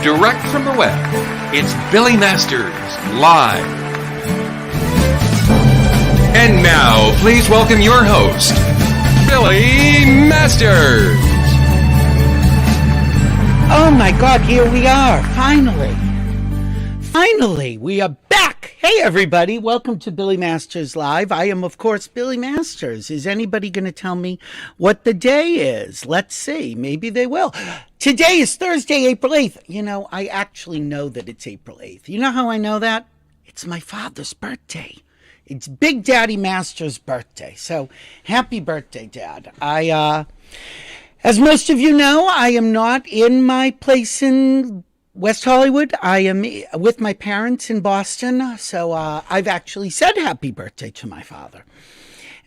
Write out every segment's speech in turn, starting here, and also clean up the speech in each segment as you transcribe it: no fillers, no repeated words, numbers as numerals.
direct from the web, it's Billy Masters Live. And now, please welcome your host, Billy Masters. Oh my God, here we are, finally. Finally, we are back. Hey everybody, welcome to Billy Masters Live. I am, of course, Billy Masters. Is anybody going to tell me what the day is? Let's see, maybe they will. Today is Thursday, April 8th. You know, I actually know that it's April 8th. You know how I know that? It's my father's birthday. It's Big Daddy Masters' birthday. So, happy birthday, Dad. As most of you know, I am not in my place in West Hollywood. I am with my parents in Boston. So, I've actually said happy birthday to my father.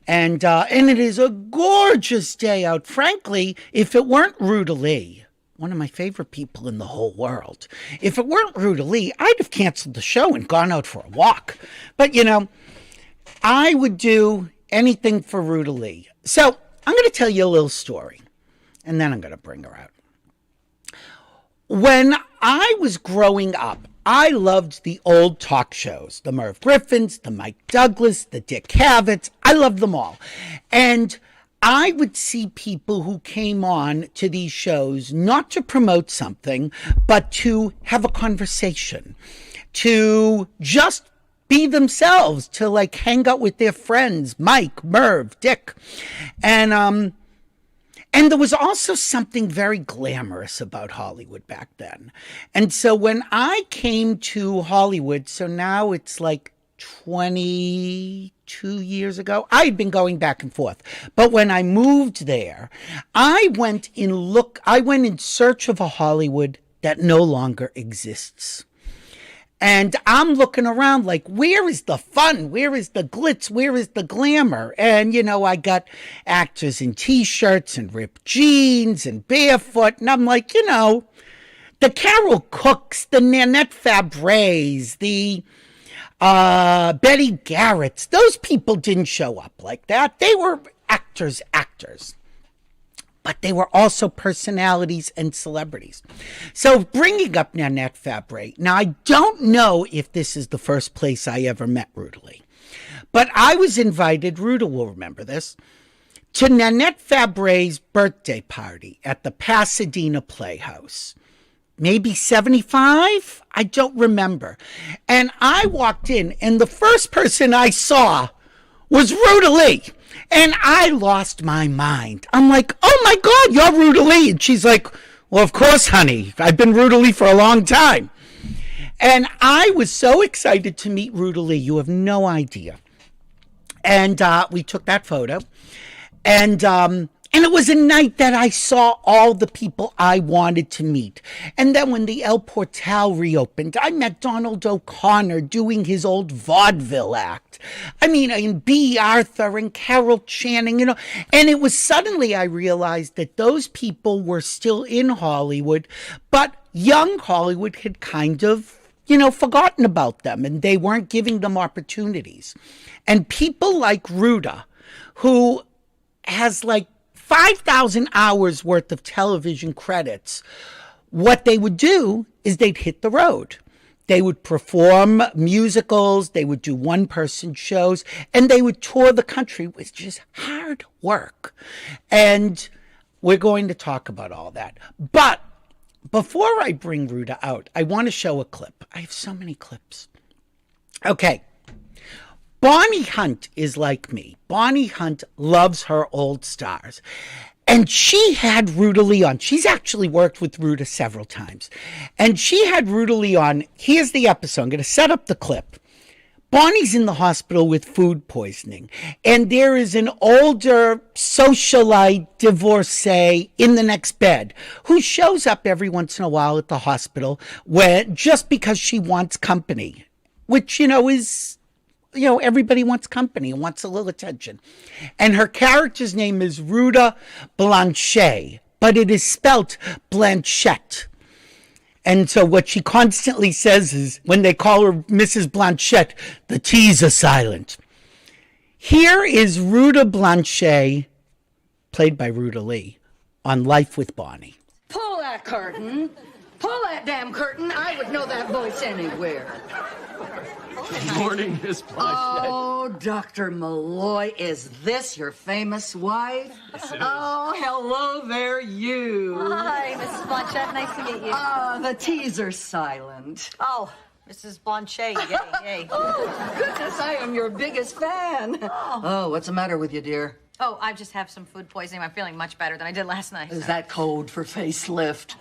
And it is a gorgeous day out. Frankly, if it weren't Ruta Lee, one of my favorite people in the whole world, if it weren't Ruta Lee, I'd have canceled the show and gone out for a walk. But, you know, I would do anything for Ruta Lee. So I'm going to tell you a little story, and then I'm going to bring her out. When I was growing up, I loved the old talk shows, the Merv Griffins, the Mike Douglas, the Dick Cavitt's. I loved them all. And I would see people who came on to these shows not to promote something, but to have a conversation, to just be themselves, to like hang out with their friends, Mike, Merv, Dick. And there was also something very glamorous about Hollywood back then. And so when I came to Hollywood, so now it's like 22 years ago, I had been going back and forth. But when I moved there, I went in search of a Hollywood that no longer exists. And I'm looking around like, where is the fun? Where is the glitz? Where is the glamour? And, you know, I got actors in T-shirts and ripped jeans and barefoot. And I'm like, you know, the Carol Cooks, the Nanette Fabres, the Betty Garrett's, those people didn't show up like that. They were actors. But they were also personalities and celebrities. So bringing up Nanette Fabre, now I don't know if this is the first place I ever met Ruta Lee, but I was invited, Ruta will remember this, to Nanette Fabre's birthday party at the Pasadena Playhouse. Maybe 75? I don't remember. And I walked in, and the first person I saw was Ruta Lee. And I lost my mind. I'm like, oh my God, you're Ruta Lee. And she's like, well, of course, honey. I've been Ruta Lee for a long time. And I was so excited to meet Ruta Lee. You have no idea. And we took that photo. And it was a night that I saw all the people I wanted to meet. And then when the El Portal reopened, I met Donald O'Connor doing his old vaudeville act. I mean, and B. Arthur and Carol Channing, you know. And it was suddenly I realized that those people were still in Hollywood, but young Hollywood had kind of, you know, forgotten about them, and they weren't giving them opportunities. And people like Ruta, who has like 5,000 hours worth of television credits, what they would do is they'd hit the road. They would perform musicals, they would do one-person shows, and they would tour the country, which is hard work. And we're going to talk about all that. But before I bring Ruta out, I want to show a clip. I have so many clips. Okay. Bonnie Hunt is like me. Bonnie Hunt loves her old stars. And she had Ruta Lee on. She's actually worked with Ruta several times. And she had Ruta Lee on. Here's the episode. I'm going to set up the clip. Bonnie's in the hospital with food poisoning. And there is an older socialite divorcee in the next bed who shows up every once in a while at the hospital just because she wants company, which, you know, is... You know, everybody wants company and wants a little attention. And her character's name is Ruta Blanchet, but it is spelt Blanchette. And so what she constantly says is, when they call her Mrs. Blanchette, the T's are silent. Here is Ruta Blanchet, played by Ruta Lee, on Life with Bonnie. Pull that curtain. Pull that damn curtain. I would know that voice anywhere. Good morning, Miss Blanchet. Oh, Dr. Malloy, is this your famous wife? Yes, it is. Oh, hello there, you. Hi, Mrs. Blanchet. Nice to meet you. The T's are silent. Oh, Mrs. Blanchet. Yay, yay. Oh, goodness, I am your biggest fan. Oh, what's the matter with you, dear? Oh, I just have some food poisoning. I'm feeling much better than I did last night. Is that code for facelift?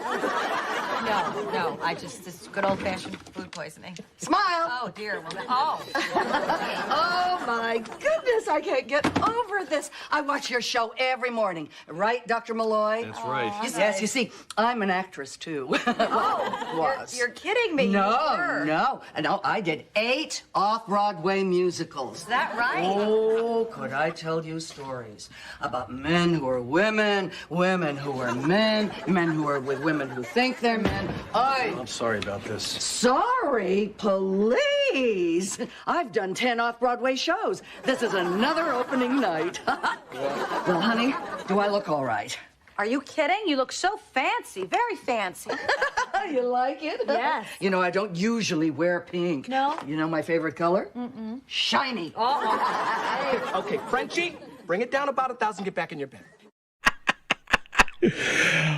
No. This good old-fashioned food poisoning. Smile. Oh, dear. Well, Oh, my goodness, I can't get over this. I watch your show every morning. Right, Dr. Malloy? That's right. Yes, you see, I'm an actress, too. Was. You're kidding me. No, no, I did 8 off-Broadway musicals. Is that right? Oh, could I tell you stories about men who are women, women who are men, men who are with women who think they're men. I'm sorry about this. Sorry, please. I've done 10 off-Broadway shows. This is another opening night. Well, honey, do I look all right? Are you kidding? You look so fancy. Very fancy. You like it? Yes. You know, I don't usually wear pink. No? You know my favorite color? Shiny. Okay, Frenchie, bring it down about 1,000. Get back in your bed.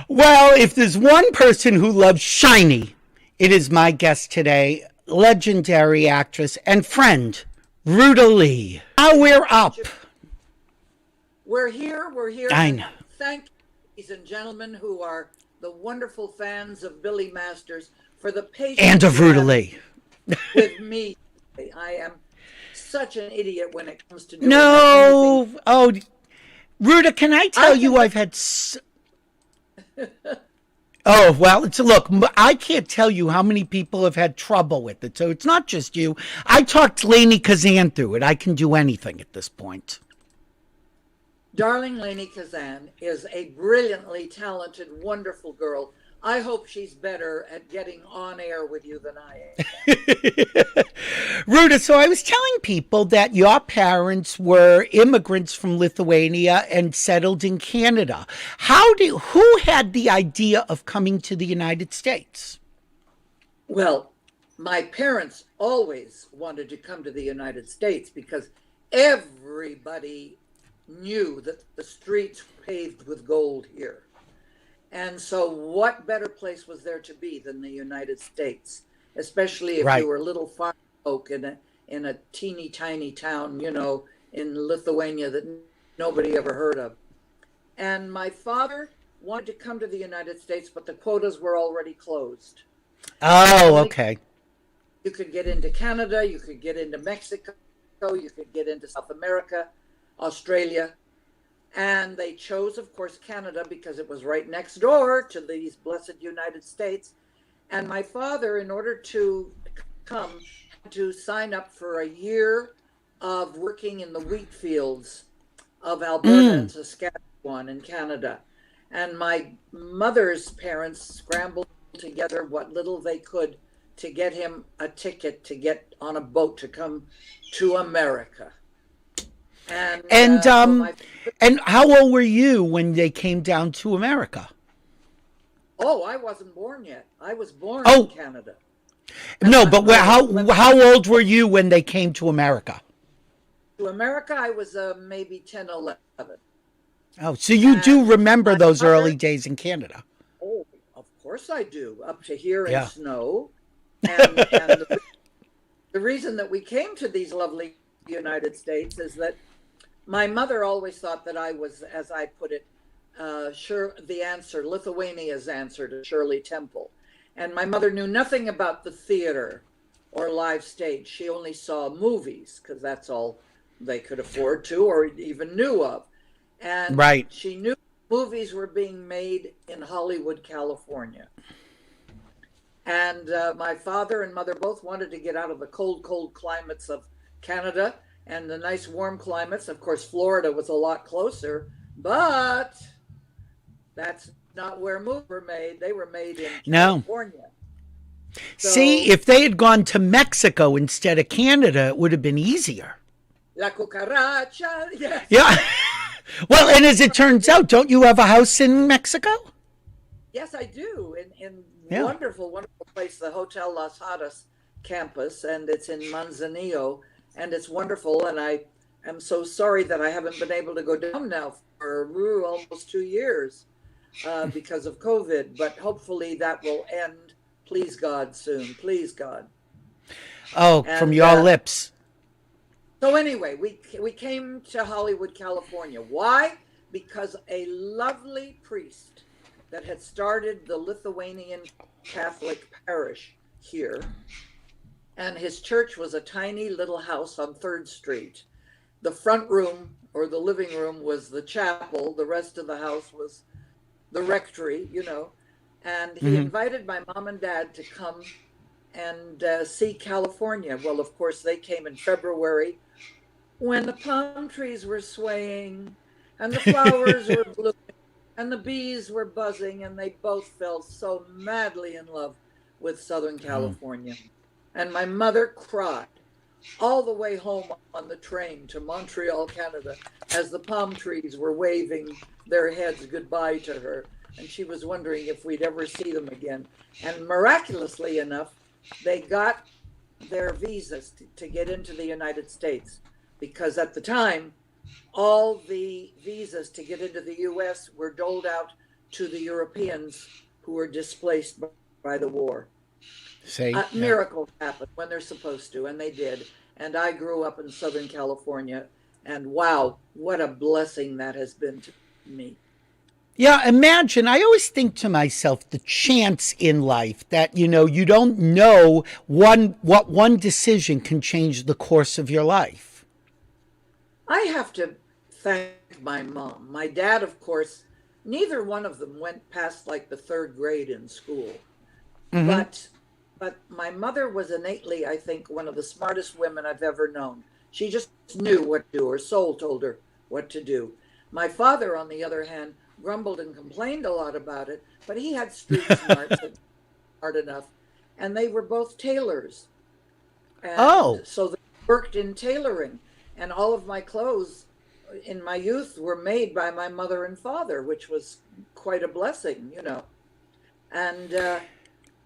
Well, if there's one person who loves shiny, it is my guest today, legendary actress and friend, Ruta Lee. Now we're up. We're here. I know. Thank you, ladies and gentlemen, who are the wonderful fans of Billy Masters, for the patience And of Ruta Lee. with me. I am such an idiot when it comes to doing No. anything. Oh, Ruta, can I tell you I've had... Oh, well, look, I can't tell you how many people have had trouble with it, so it's not just you. I talked Lainey Kazan through it. I can do anything at this point. Darling Lainey Kazan is a brilliantly talented, wonderful girl. I hope she's better at getting on air with you than I am. Ruta, so I was telling people that your parents were immigrants from Lithuania and settled in Canada. Who had the idea of coming to the United States? Well, my parents always wanted to come to the United States because everybody knew that the streets were paved with gold here. And so what better place was there to be than the United States, especially if you were little farm folk in a teeny tiny town, you know, in Lithuania that nobody ever heard of. And my father wanted to come to the United States, but the quotas were already closed. Oh, okay. You could get into Canada, you could get into Mexico, you could get into South America, Australia. And they chose, of course, Canada because it was right next door to these blessed United States. And my father, in order to come, had to sign up for a year of working in the wheat fields of Alberta and Saskatchewan in Canada. And my mother's parents scrambled together what little they could to get him a ticket to get on a boat to come to America. And how old were you when they came down to America? Oh, I wasn't born yet. I was born in Canada. No, but how old were you when they came to America? To America, I was maybe 10, 11. Oh, so you do remember those early days in Canada? Oh, of course I do. Up to here in snow. And the reason that we came to these lovely United States is that my mother always thought that I was, as I put it, Lithuania's answer to Shirley Temple. And my mother knew nothing about the theater or live stage. She only saw movies because that's all they could afford to or even knew of. And she knew movies were being made in Hollywood, California. And my father and mother both wanted to get out of the cold, cold climates of Canada and the nice warm climates. Of course, Florida was a lot closer, but that's not where movies were made. They were made in California. So, see, if they had gone to Mexico instead of Canada, it would have been easier. La cucaracha, yes. Yeah. Well, and as it turns out, don't you have a house in Mexico? Yes, I do. In Yeah. wonderful, wonderful place, the Hotel Las Hadas campus, and it's in Manzanillo, and it's wonderful. And I am so sorry that I haven't been able to go down now for almost 2 years because of COVID. But hopefully that will end, please God, soon. Please God. Oh, And, from your lips. So anyway, we came to Hollywood, California. Why? Because a lovely priest that had started the Lithuanian Catholic parish here, and his church was a tiny little house on 3rd Street. The front room or the living room was the chapel. The rest of the house was the rectory, you know. And he invited my mom and dad to come and see California. Well, of course, they came in February when the palm trees were swaying and the flowers were blooming and the bees were buzzing, and they both fell so madly in love with Southern California. And my mother cried all the way home on the train to Montreal, Canada, as the palm trees were waving their heads goodbye to her. And she was wondering if we'd ever see them again. And miraculously enough, they got their visas to get into the United States, because at the time, all the visas to get into the U.S. were doled out to the Europeans who were displaced by the war. Miracles happen when they're supposed to, and they did. And I grew up in Southern California, and wow, what a blessing that has been to me. Yeah, imagine, I always think to myself, the chance in life that, you know, you don't know what one decision can change the course of your life. I have to thank my mom. My dad, of course, neither one of them went past like the 3rd grade in school. But my mother was innately, I think, one of the smartest women I've ever known. She just knew what to do. Her soul told her what to do. My father, on the other hand, grumbled and complained a lot about it, but he had street smarts and smart enough. And they were both tailors. And so they worked in tailoring. And all of my clothes in my youth were made by my mother and father, which was quite a blessing, you know. And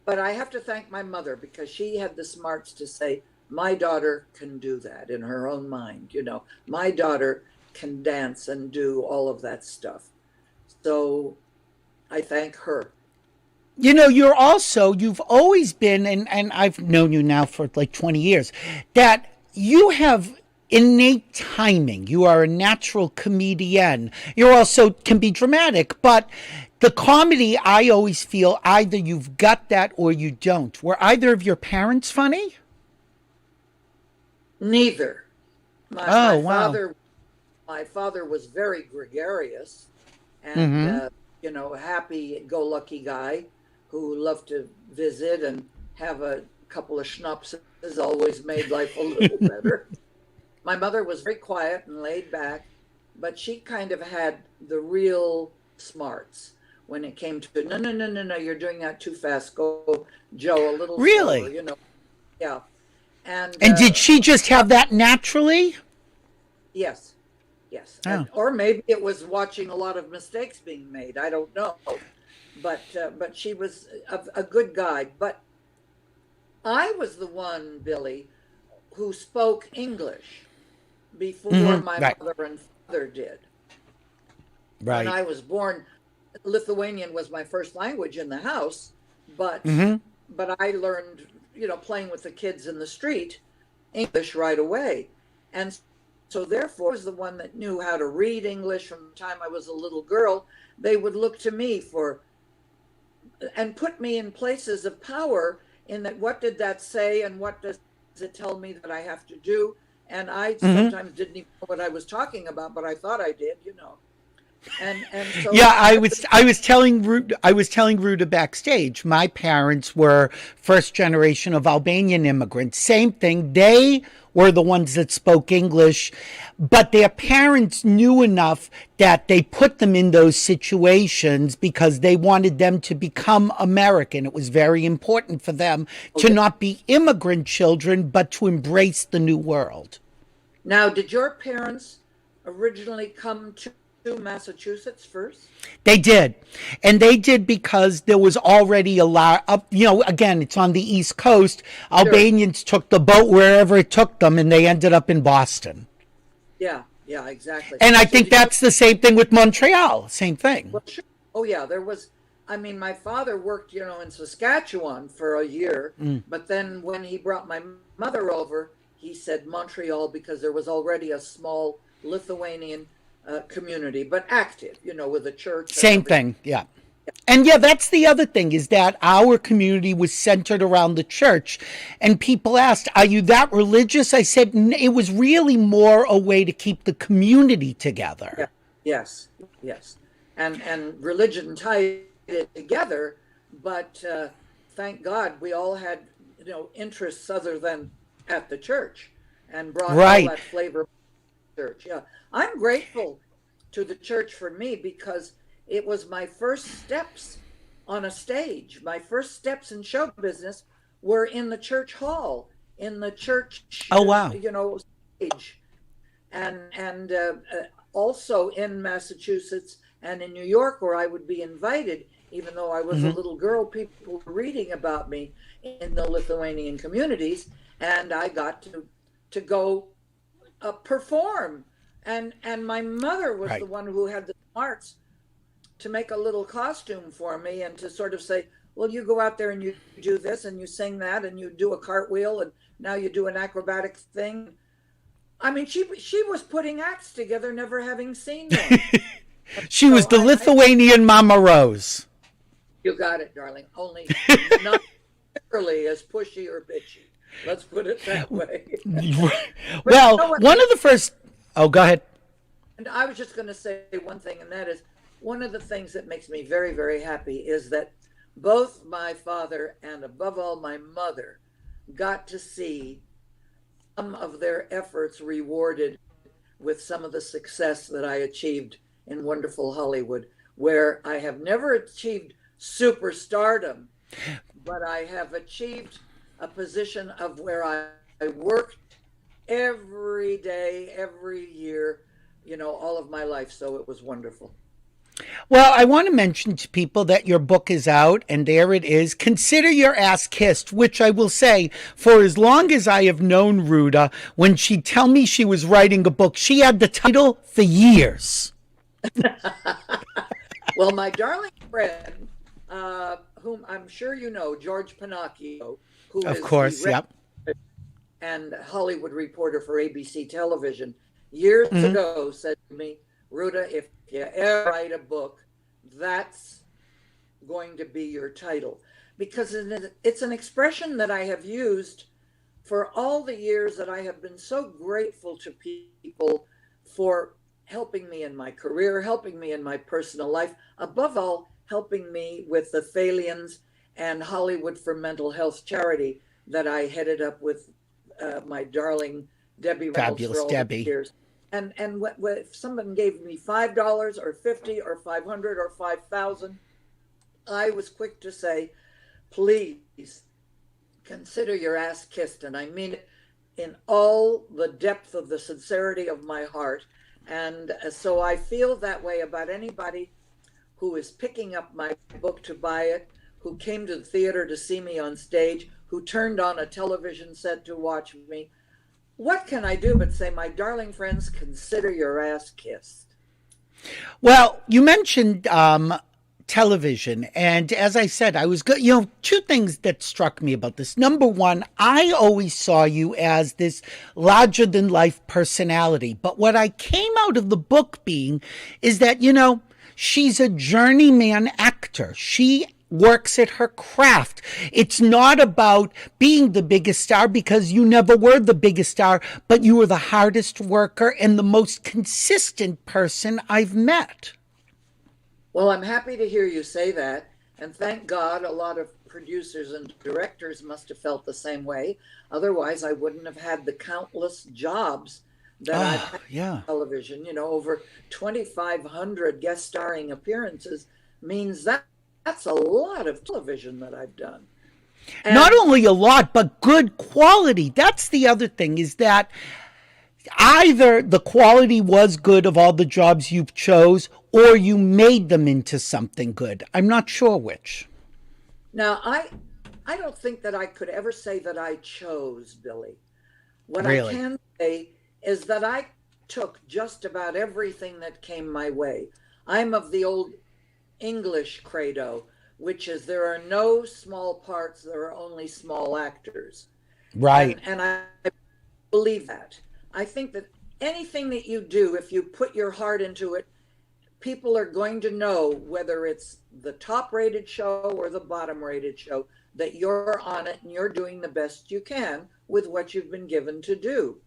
but I have to thank my mother, because she had the smarts to say, my daughter can do that in her own mind, you know. My daughter can dance and do all of that stuff. So I thank her. You know, you've always been, and I've known you now for like 20 years, that you have innate timing. You are a natural comedienne. You also can be dramatic, but the comedy, I always feel either you've got that or you don't. Were either of your parents funny? Neither. My father was very gregarious and, you know, a happy-go-lucky guy who loved to visit and have a couple of schnapps. Always made life a little better. My mother was very quiet and laid back, but she kind of had the real smarts when it came to, no, you're doing that too fast. Go, Joe, a little slower, you know. Yeah. And did she just have that naturally? Yes. Oh. Or maybe it was watching a lot of mistakes being made. I don't know. But she was a good guide. But I was the one, Billy, who spoke English before my mother and father did. Right. When I was born, Lithuanian was my first language in the house, but I learned, you know, playing with the kids in the street, English right away. And so therefore I was the one that knew how to read English from the time I was a little girl. They would look to me and put me in places of power in that, what did that say and what does it tell me that I have to do? And I sometimes didn't even know what I was talking about, but I thought I did, you know. And so yeah, I was telling Ruta backstage, my parents were first generation of Albanian immigrants. Same thing. They were the ones that spoke English, but their parents knew enough that they put them in those situations because they wanted them to become American. It was very important for them to not be immigrant children, but to embrace the new world. Now, did your parents originally come to to Massachusetts first? They did. And they did because there was already a lot of, again, it's on the East Coast. Albanians took the boat wherever it took them, and they ended up in Boston. Yeah, exactly. And I think that's the same thing with Montreal. Same thing. Well, sure. Oh, yeah, my father worked, in Saskatchewan for a year, but then when he brought my mother over, he said Montreal because there was already a small Lithuanian community, but active, with a church. Same thing, yeah. And that's the other thing, is that our community was centered around the church. And people asked, are you that religious? I said, it was really more a way to keep the community together. Yeah. Yes. And religion tied it together, but thank God we all had, interests other than at the church, and brought all that flavor to the church. Yeah. I'm grateful to the church for me because it was my first steps on a stage. My first steps in show business were in the church hall, in the church, stage. And also in Massachusetts and in New York, where I would be invited, even though I was a little girl, people were reading about me in the Lithuanian communities, and I got to go perform. And my mother was the one who had the smarts to make a little costume for me and to sort of say, well, you go out there and you do this and you sing that and you do a cartwheel and now you do an acrobatic thing. I mean, she was putting acts together, never having seen them. She was the Lithuanian Mama Rose. You got it, darling. Only not nearly as pushy or bitchy. Let's put it that way. Well, one of the first... Oh, go ahead. And I was just going to say one thing, and that is one of the things that makes me very, very happy is that both my father and above all my mother got to see some of their efforts rewarded with some of the success that I achieved in wonderful Hollywood, where I have never achieved superstardom, but I have achieved a position of where I worked every day, every year, all of my life. So it was wonderful. Well, I want to mention to people that your book is out, and there it is. Consider Your Ass Kissed, which I will say, for as long as I have known Ruta, when she'd tell me she was writing a book, she had the title for years. Well, my darling friend, whom I'm sure you know, George Pinocchio, who of is course, and Hollywood reporter for ABC television, years ago said to me, Ruta, if you ever write a book, that's going to be your title. Because it's an expression that I have used for all the years that I have been so grateful to people for helping me in my career, helping me in my personal life, above all, helping me with the Thalians and Hollywood for Mental Health charity that I headed up with my darling Debbie Reynolds. Fabulous Debbie. Years. And if someone gave me $5 or $50 or $500 or $5,000, I was quick to say, please consider your ass kissed. And I mean it in all the depth of the sincerity of my heart. And so I feel that way about anybody who is picking up my book to buy it, who came to the theater to see me on stage, who turned on a television set to watch me. What can I do but say, my darling friends, consider your ass kissed? Well, you mentioned television. And as I said, I was good. Two things that struck me about this. Number one, I always saw you as this larger than life personality. But what I came out of the book being is that, she's a journeyman actor. She works at her craft. It's not about being the biggest star, because you never were the biggest star, but you were the hardest worker and the most consistent person I've met. Well, I'm happy to hear you say that. And thank God a lot of producers and directors must have felt the same way. Otherwise, I wouldn't have had the countless jobs that I've had on television. Over 2,500 guest starring appearances means that's a lot of television that I've done. And not only a lot, but good quality. That's the other thing, is that either the quality was good of all the jobs you chose, or you made them into something good. I'm not sure which. Now, I don't think that I could ever say that I chose, Billy. What Really? I can say is that I took just about everything that came my way. I'm of the old English credo, which is there are no small parts, there are only small actors. Right. And I believe that. I think that anything that you do, if you put your heart into it, people are going to know whether it's the top rated show or the bottom rated show, that you're on it and you're doing the best you can with what you've been given to do.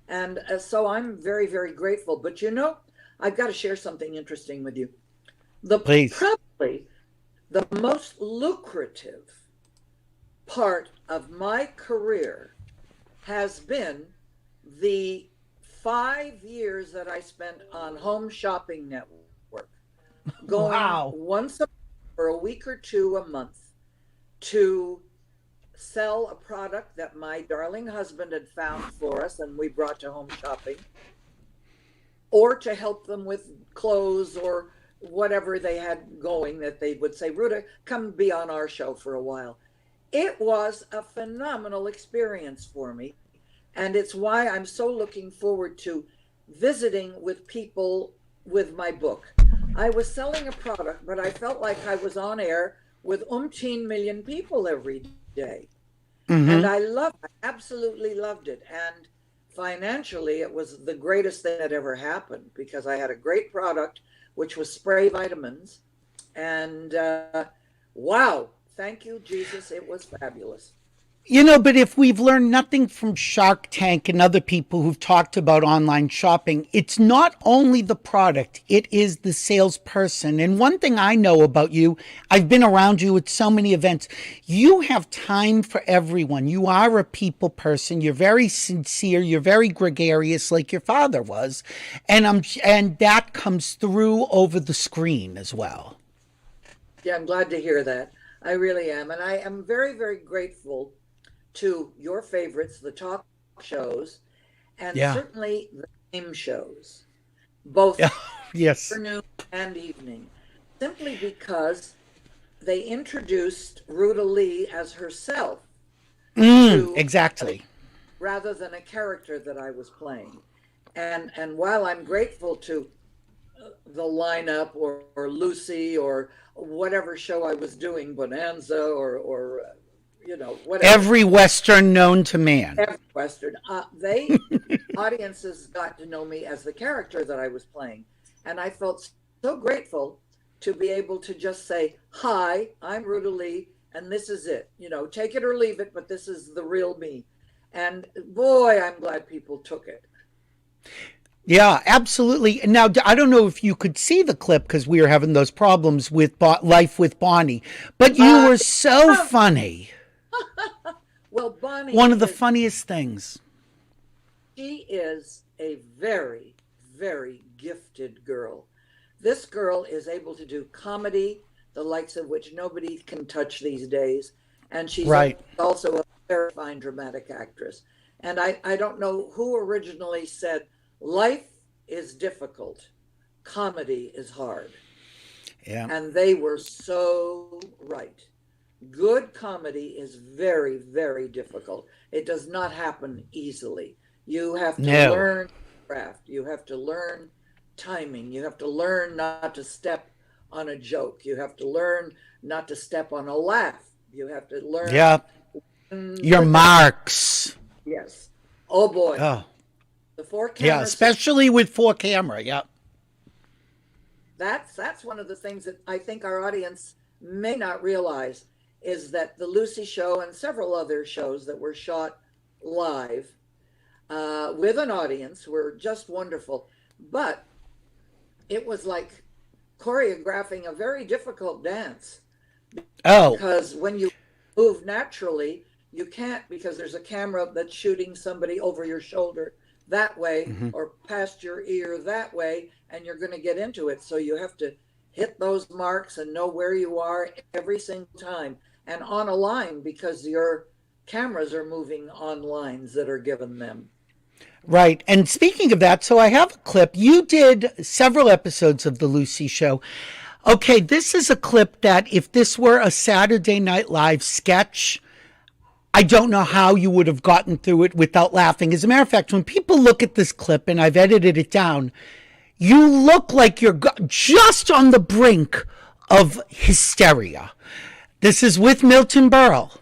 And so I'm very, very grateful. But you know, I've got to share something interesting with you. Please. Probably the most lucrative part of my career has been the 5 years that I spent on Home Shopping Network, going once for a week or two a month to sell a product that my darling husband had found for us and we brought to Home Shopping, or to help them with clothes or whatever they had going, that they would say, Ruta, come be on our show for a while. It was a phenomenal experience for me. And it's why I'm so looking forward to visiting with people with my book. I was selling a product, but I felt like I was on air with umpteen million people every day. And I absolutely loved it. And financially, it was the greatest thing that ever happened, because I had a great product, which was spray vitamins. And wow, thank you, Jesus. It was fabulous. You know, but if we've learned nothing from Shark Tank and other people who've talked about online shopping, it's not only the product, it is the salesperson. And one thing I know about you, I've been around you at so many events, you have time for everyone. You are a people person. You're very sincere. You're very gregarious, like your father was. And that comes through over the screen as well. Yeah, I'm glad to hear that. I really am. And I am very, very grateful to your favorites, the talk shows, and certainly the game shows, both afternoon and evening, simply because they introduced Ruta Lee as herself. Exactly. Rather than a character that I was playing. And while I'm grateful to the lineup or Lucy or whatever show I was doing, Bonanza or you know, whatever. Every Western known to man. Every Western. Audiences got to know me as the character that I was playing. And I felt so grateful to be able to just say, hi, I'm Ruta Lee, and this is it. You know, take it or leave it, but this is the real me. And boy, I'm glad people took it. Yeah, absolutely. Now, I don't know if you could see the clip because we were having those problems with Life with Bonnie, but you were so funny. Well, Bonnie, one of the funniest things. She is a very, very gifted girl. This girl is able to do comedy, the likes of which nobody can touch these days. And she's also a very fine dramatic actress. And I don't know who originally said, life is difficult, comedy is hard. Yeah. And they were so right. Good comedy is very, very difficult. It does not happen easily. You have to learn craft. You have to learn timing. You have to learn not to step on a joke. You have to learn not to step on a laugh. You have to learn your marks. Yes. Oh boy. Oh. The 4 camera. Yeah, especially with 4 camera. Yeah. That's one of the things that I think our audience may not realize, is that the Lucy show and several other shows that were shot live with an audience were just wonderful. But it was like choreographing a very difficult dance. Because when you move naturally, you can't, because there's a camera that's shooting somebody over your shoulder that way or past your ear that way, and you're going to get into it. So you have to hit those marks and know where you are every single time, and on a line, because your cameras are moving on lines that are given them. Right. And speaking of that, so I have a clip. You did several episodes of The Lucy Show. Okay, this is a clip that if this were a Saturday Night Live sketch, I don't know how you would have gotten through it without laughing. As a matter of fact, when people look at this clip, and I've edited it down, you look like you're just on the brink of hysteria. This is with Milton Berle.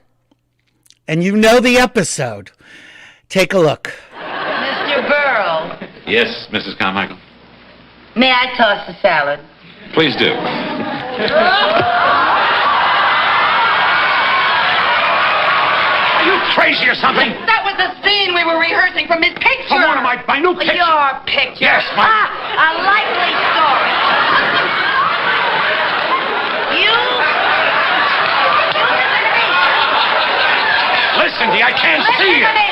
And you know the episode. Take a look. Mr. Burl, Yes, Mrs. Carmichael. may I toss the salad? Please do. Are you crazy or something? That was the scene we were rehearsing for Miss Picture. From one of my new pictures. Your picture. Yes, my... A likely story. You Listen to me, I can't see listen it. to me.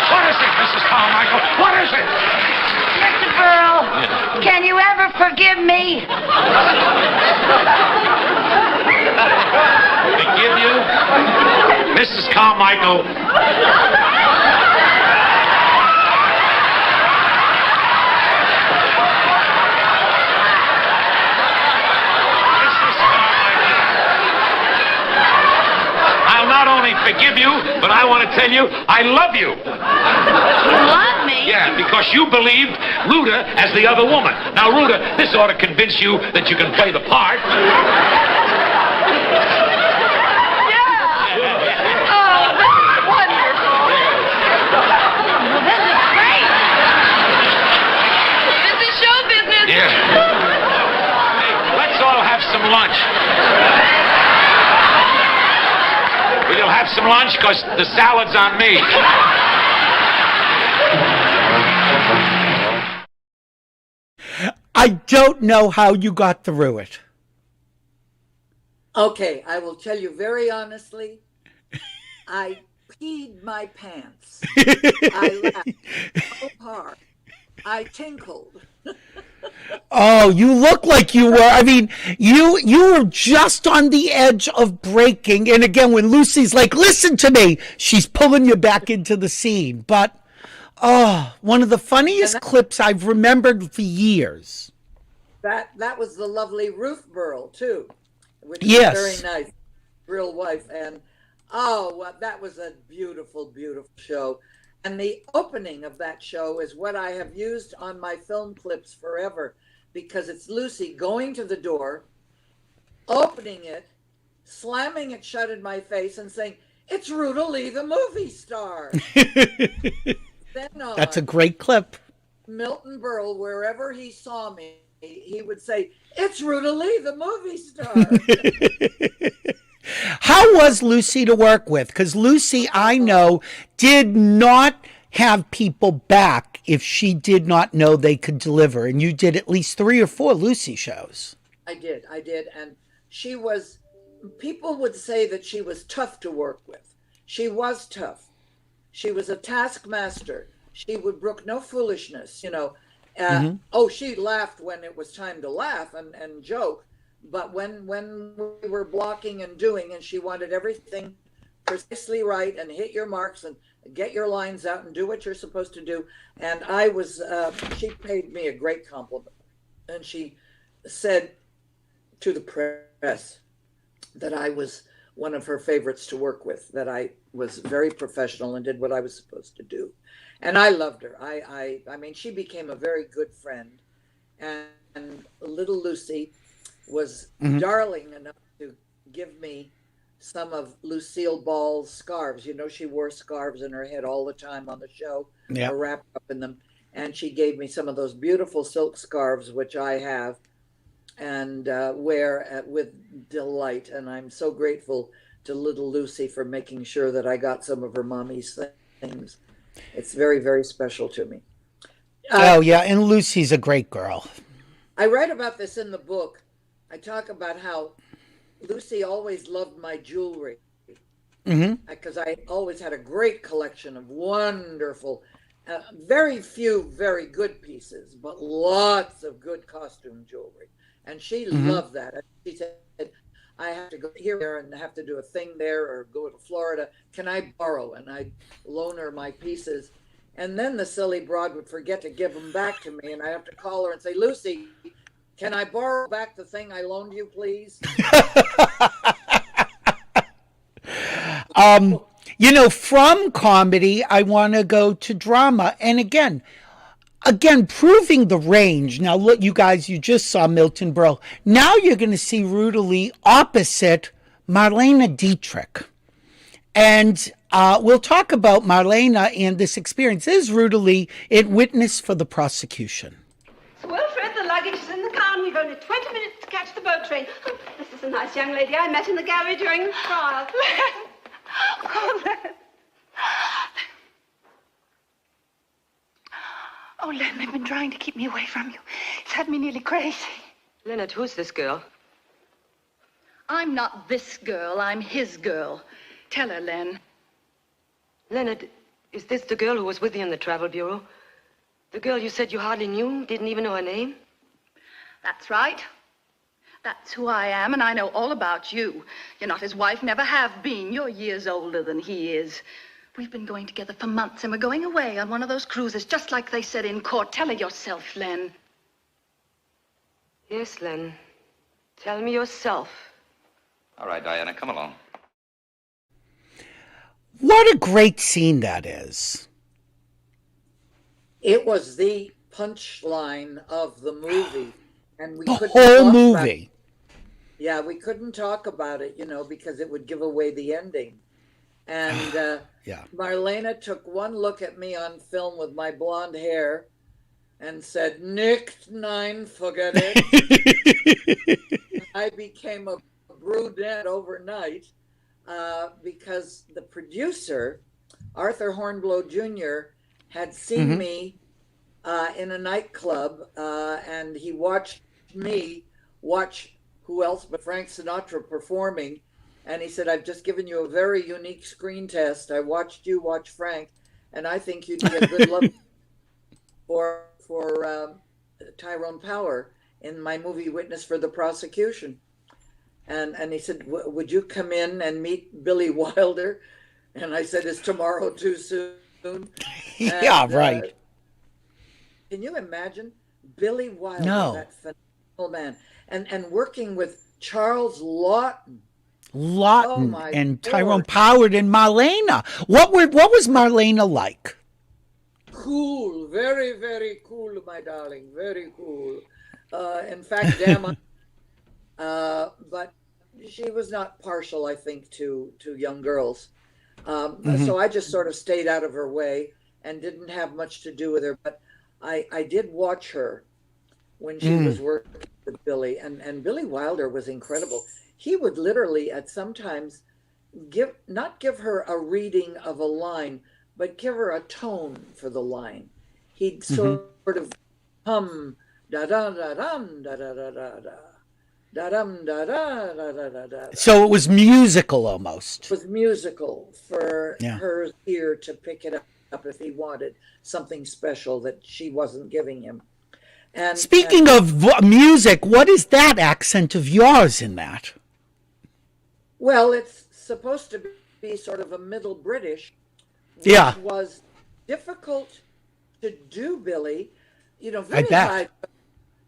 What is it, Mrs. Carmichael? What is it? Mr. Burl, can you ever forgive me? Forgive you? Mrs. Carmichael. I'll not only forgive you, but I want to tell you I love you. You love me? Yeah, because you believed Ruta as the other woman. Now, Ruta, this ought to convince you that you can play the part. Yeah. Oh, this is wonderful. Well, this is great. This is show business. Yeah. Hey, let's all have some lunch. Will you have some lunch? Because the salad's on me. I don't know how you got through it. Okay, I will tell you very honestly, I peed my pants. I laughed so hard. I tinkled. Oh, you look like you were. I mean, you were just on the edge of breaking. And again, when Lucy's like, listen to me, she's pulling you back into the scene. But, one of the funniest clips I've remembered for years. That was the lovely Ruth Burl, too, which Yes. was very nice, real wife. And, that was a beautiful, beautiful show. And the opening of that show is what I have used on my film clips forever, because it's Lucy going to the door, opening it, slamming it shut in my face and saying, "It's Ruta Lee, the movie star." Then on, That's a great clip. Milton Berle, wherever he saw me, he would say, "It's Ruta Lee, the movie star." How was Lucy to work with? Because Lucy, I know, did not have people back if she did not know they could deliver. And you did at least 3 or 4 Lucy shows. I did. And she was, people would say that she was tough to work with. She was tough. She was a taskmaster. She would brook no foolishness, Oh, she laughed when it was time to laugh and joke. But when we were blocking and doing, and she wanted everything precisely right and hit your marks and get your lines out and do what you're supposed to do. And she paid me a great compliment. And she said to the press that I was one of her favorites to work with, that I was very professional and did what I was supposed to do. And I loved her. I mean, she became a very good friend. And little Lucy was darling enough to give me some of Lucille Ball's scarves. She wore scarves in her head all the time on the show, wrapped up in them. And she gave me some of those beautiful silk scarves, which I have and wear with delight. And I'm so grateful to little Lucy for making sure that I got some of her mommy's things. It's very, very special to me. And Lucy's a great girl. I write about this in the book. I talk about how Lucy always loved my jewelry, because I always had a great collection of wonderful, very few very good pieces, but lots of good costume jewelry. And she loved that. And she said, I have to go here there and have to do a thing there or go to Florida. Can I borrow? And I'd loan her my pieces. And then the silly broad would forget to give them back to me. And I have to call her and say, Lucy, can I borrow back the thing I loaned you, please? From comedy, I want to go to drama. And again, proving the range. Now, look, you guys, you just saw Milton Berle. Now you're going to see Ruta Lee opposite Marlene Dietrich. And we'll talk about Marlene and this experience. This is Ruta Lee in Witness for the Prosecution. Well, Fred, the luggage is in the car and we've only 20 minutes to catch the boat train. Oh, this is a nice young lady I met in the gallery during the trial. Oh, Len. Oh, Len, they've been trying to keep me away from you. It's had me nearly crazy. Leonard, who's this girl? I'm not this girl. I'm his girl. Tell her, Len. Leonard, is this the girl who was with you in the travel bureau? The girl you said you hardly knew, didn't even know her name? That's right. That's who I am, and I know all about you. You're not his wife, never have been. You're years older than he is. We've been going together for months, and we're going away on one of those cruises, just like they said in court. Tell her yourself, Len. Yes, Len. Tell me yourself. All right, Diana, come along. What a great scene that is. It was the punchline of the movie. And we The couldn't whole talk movie. about it. Yeah, we couldn't talk about it, because it would give away the ending. And Yeah. Marlena took one look at me on film with my blonde hair and said, "Nicht, nein, forget it." I became a brunette overnight because the producer, Arthur Hornblow Jr., had seen me in a nightclub, and he watched me watch who else but Frank Sinatra performing. And he said, "I've just given you a very unique screen test. I watched you watch Frank, and I think you'd be a good love for Tyrone Power in my movie Witness for the Prosecution." And he said, "Would you come in and meet Billy Wilder?" And I said, "Is tomorrow too soon?" Yeah, And, right. Can you imagine Billy Wilder, No. that phenomenal man, and working with Charles Lawton? Lawton Oh, my and Lord. Tyrone Power and Marlena. What was Marlena like? Cool, very, very cool, my darling, very cool. In fact, but she was not partial, I think, to young girls. So I just sort of stayed out of her way and didn't have much to do with her. But I did watch her when she was working with Billy, and Billy Wilder was incredible. He would literally at sometimes not give her a reading of a line, but give her a tone for the line. He'd sort of hum da da da dum da da da da da da dum da da da da da da. So it was musical almost. It was musical for Yeah. her ear to pick it up if he wanted something special that she wasn't giving him. And Speaking of music, what is that accent of yours in that? well, it's supposed to be sort of a middle British, which Yeah. was difficult to do, Billy. I Very bet. high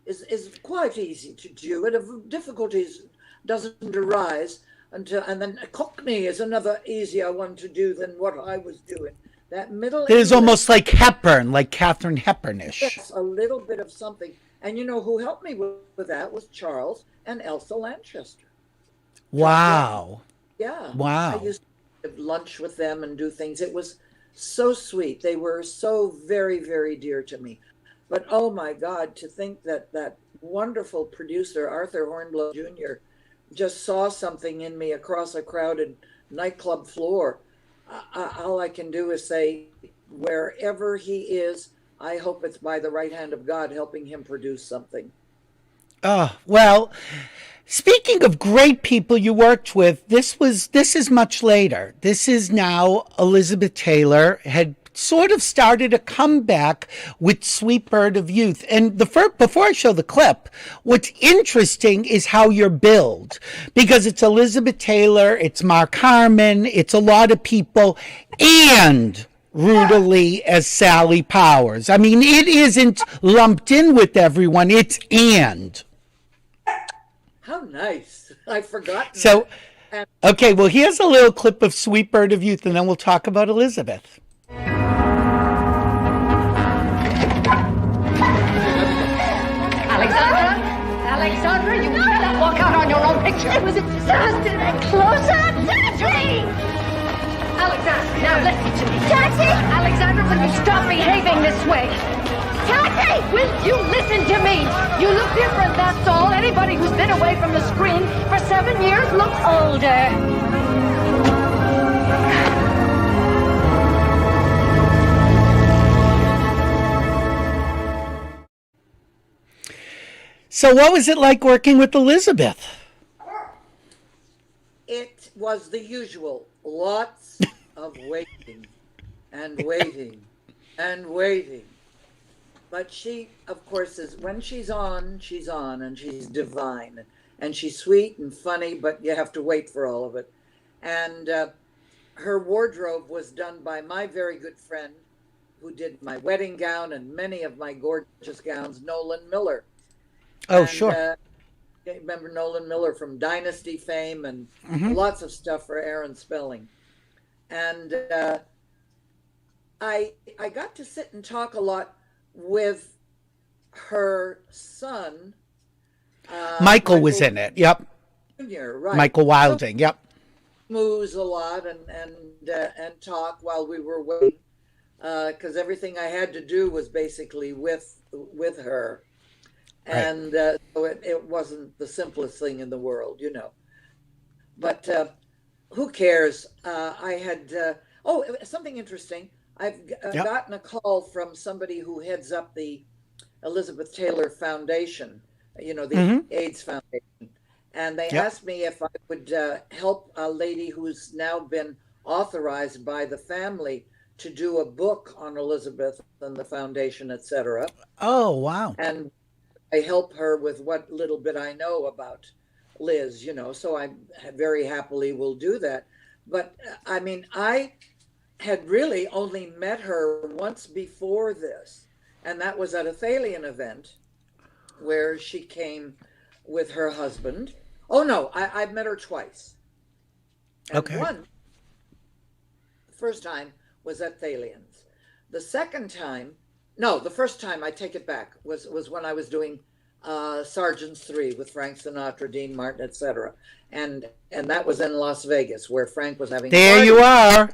is quite easy to do, and the difficulties doesn't arise until, and then Cockney is another easier one to do than what I was doing. That middle It is English, almost like Hepburn, like Katharine Hepburnish. yes, a little bit of something. And who helped me with that was Charles and Elsa Lanchester. Wow. Yeah. Wow. I used to have lunch with them and do things. It was so sweet. They were so very, very dear to me. But oh my God, to think that that wonderful producer, Arthur Hornblow Jr., just saw something in me across a crowded nightclub floor. All I can do is say, wherever he is, I hope it's by the right hand of God helping him produce something. Oh, well, speaking of great people you worked with, this is much later. This is now Elizabeth Taylor had sort of started a comeback with Sweet Bird of Youth. And before I show the clip, what's interesting is how you're billed, because it's Elizabeth Taylor, it's Mark Harmon, it's a lot of people, and Ruta Lee as Sally Powers. I mean, it isn't lumped in with everyone, it's and. How nice. I forgot. So, okay, well, here's a little clip of Sweet Bird of Youth, and then we'll talk about Elizabeth. Alexandra, you cannot walk out on your own picture. It was a disaster. Closer, Taxi! Alexandra, now listen to me. Taxi! Alexandra, will you stop behaving this way? Taxi! Will you listen to me? You look different, that's all. Anybody who's been away from the screen for 7 years looks older. So what was it like working with Elizabeth? It was the usual. Lots of waiting and waiting and waiting. But she, of course, is when she's on, and she's divine. And she's sweet and funny, but you have to wait for all of it. And her wardrobe was done by my very good friend who did my wedding gown and many of my gorgeous gowns, Nolan Miller. Oh, and, sure. Remember Nolan Miller from Dynasty fame and lots of stuff for Aaron Spelling. And I got to sit and talk a lot with her son. Michael was in it. Yep. Jr., right. Michael Wilding. Yep. Moose a lot and talk while we were waiting, because everything I had to do was basically with her. And so it wasn't the simplest thing in the world, you know. But who cares? I had, something interesting. I've gotten a call from somebody who heads up the Elizabeth Taylor Foundation, you know, the AIDS Foundation. And they asked me if I would help a lady who's now been authorized by the family to do a book on Elizabeth and the foundation, etc. Oh, wow. And I help her with what little bit I know about Liz, you know, so I very happily will do that. But I mean, I had really only met her once before this, and that was at a Thalian event where she came with her husband. Oh, no, I've met her twice. And the first time was at Thalian's. The second time, no, the first time, I take it back, was when I was doing Sergeants 3 with Frank Sinatra, Dean Martin, etc. And that was in Las Vegas, where Frank was having There you are.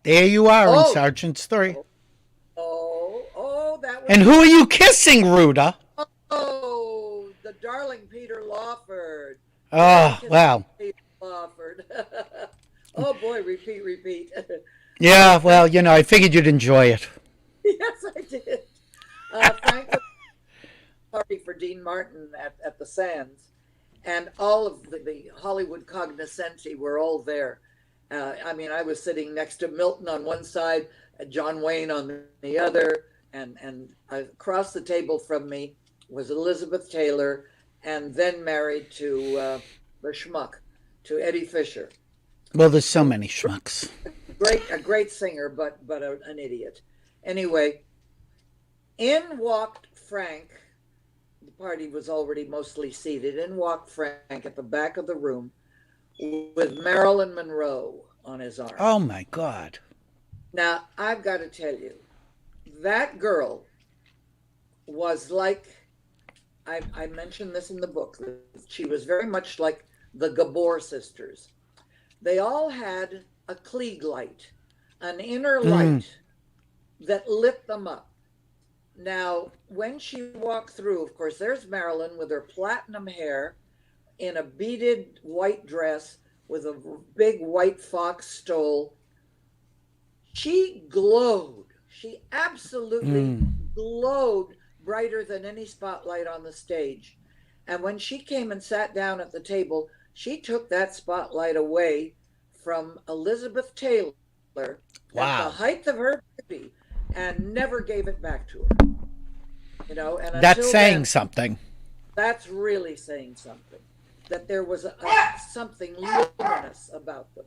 There you are in Sergeants 3. That was... And who are you kissing, Ruta? Oh, the darling Peter Lawford. Oh, wow. Peter Lawford. Oh, boy, repeat. Yeah, well, you know, I figured you'd enjoy it. Yes, I did. Frank was party for Dean Martin at the Sands, and all of the Hollywood cognoscenti were all there. I mean, I was sitting next to Milton on one side, John Wayne on the other, and across the table from me was Elizabeth Taylor, and then married to the schmuck, to Eddie Fisher. Well, there's so many schmucks. A great singer, but an idiot. Anyway, in walked Frank. The party was already mostly seated. In walked Frank at the back of the room with Marilyn Monroe on his arm. Oh, my God. Now, I've got to tell you, that girl was like, I mentioned this in the book, she was very much like the Gabor sisters. They all had a Klieg light, an inner light that lit them up. Now, when she walked through, of course, there's Marilyn with her platinum hair in a beaded white dress with a big white fox stole. She glowed. She absolutely glowed brighter than any spotlight on the stage. And when she came and sat down at the table, she took that spotlight away from Elizabeth Taylor at the height of her beauty. and never gave it back to her. You know, and That's saying something. That's really saying something. That there was something luminous about them.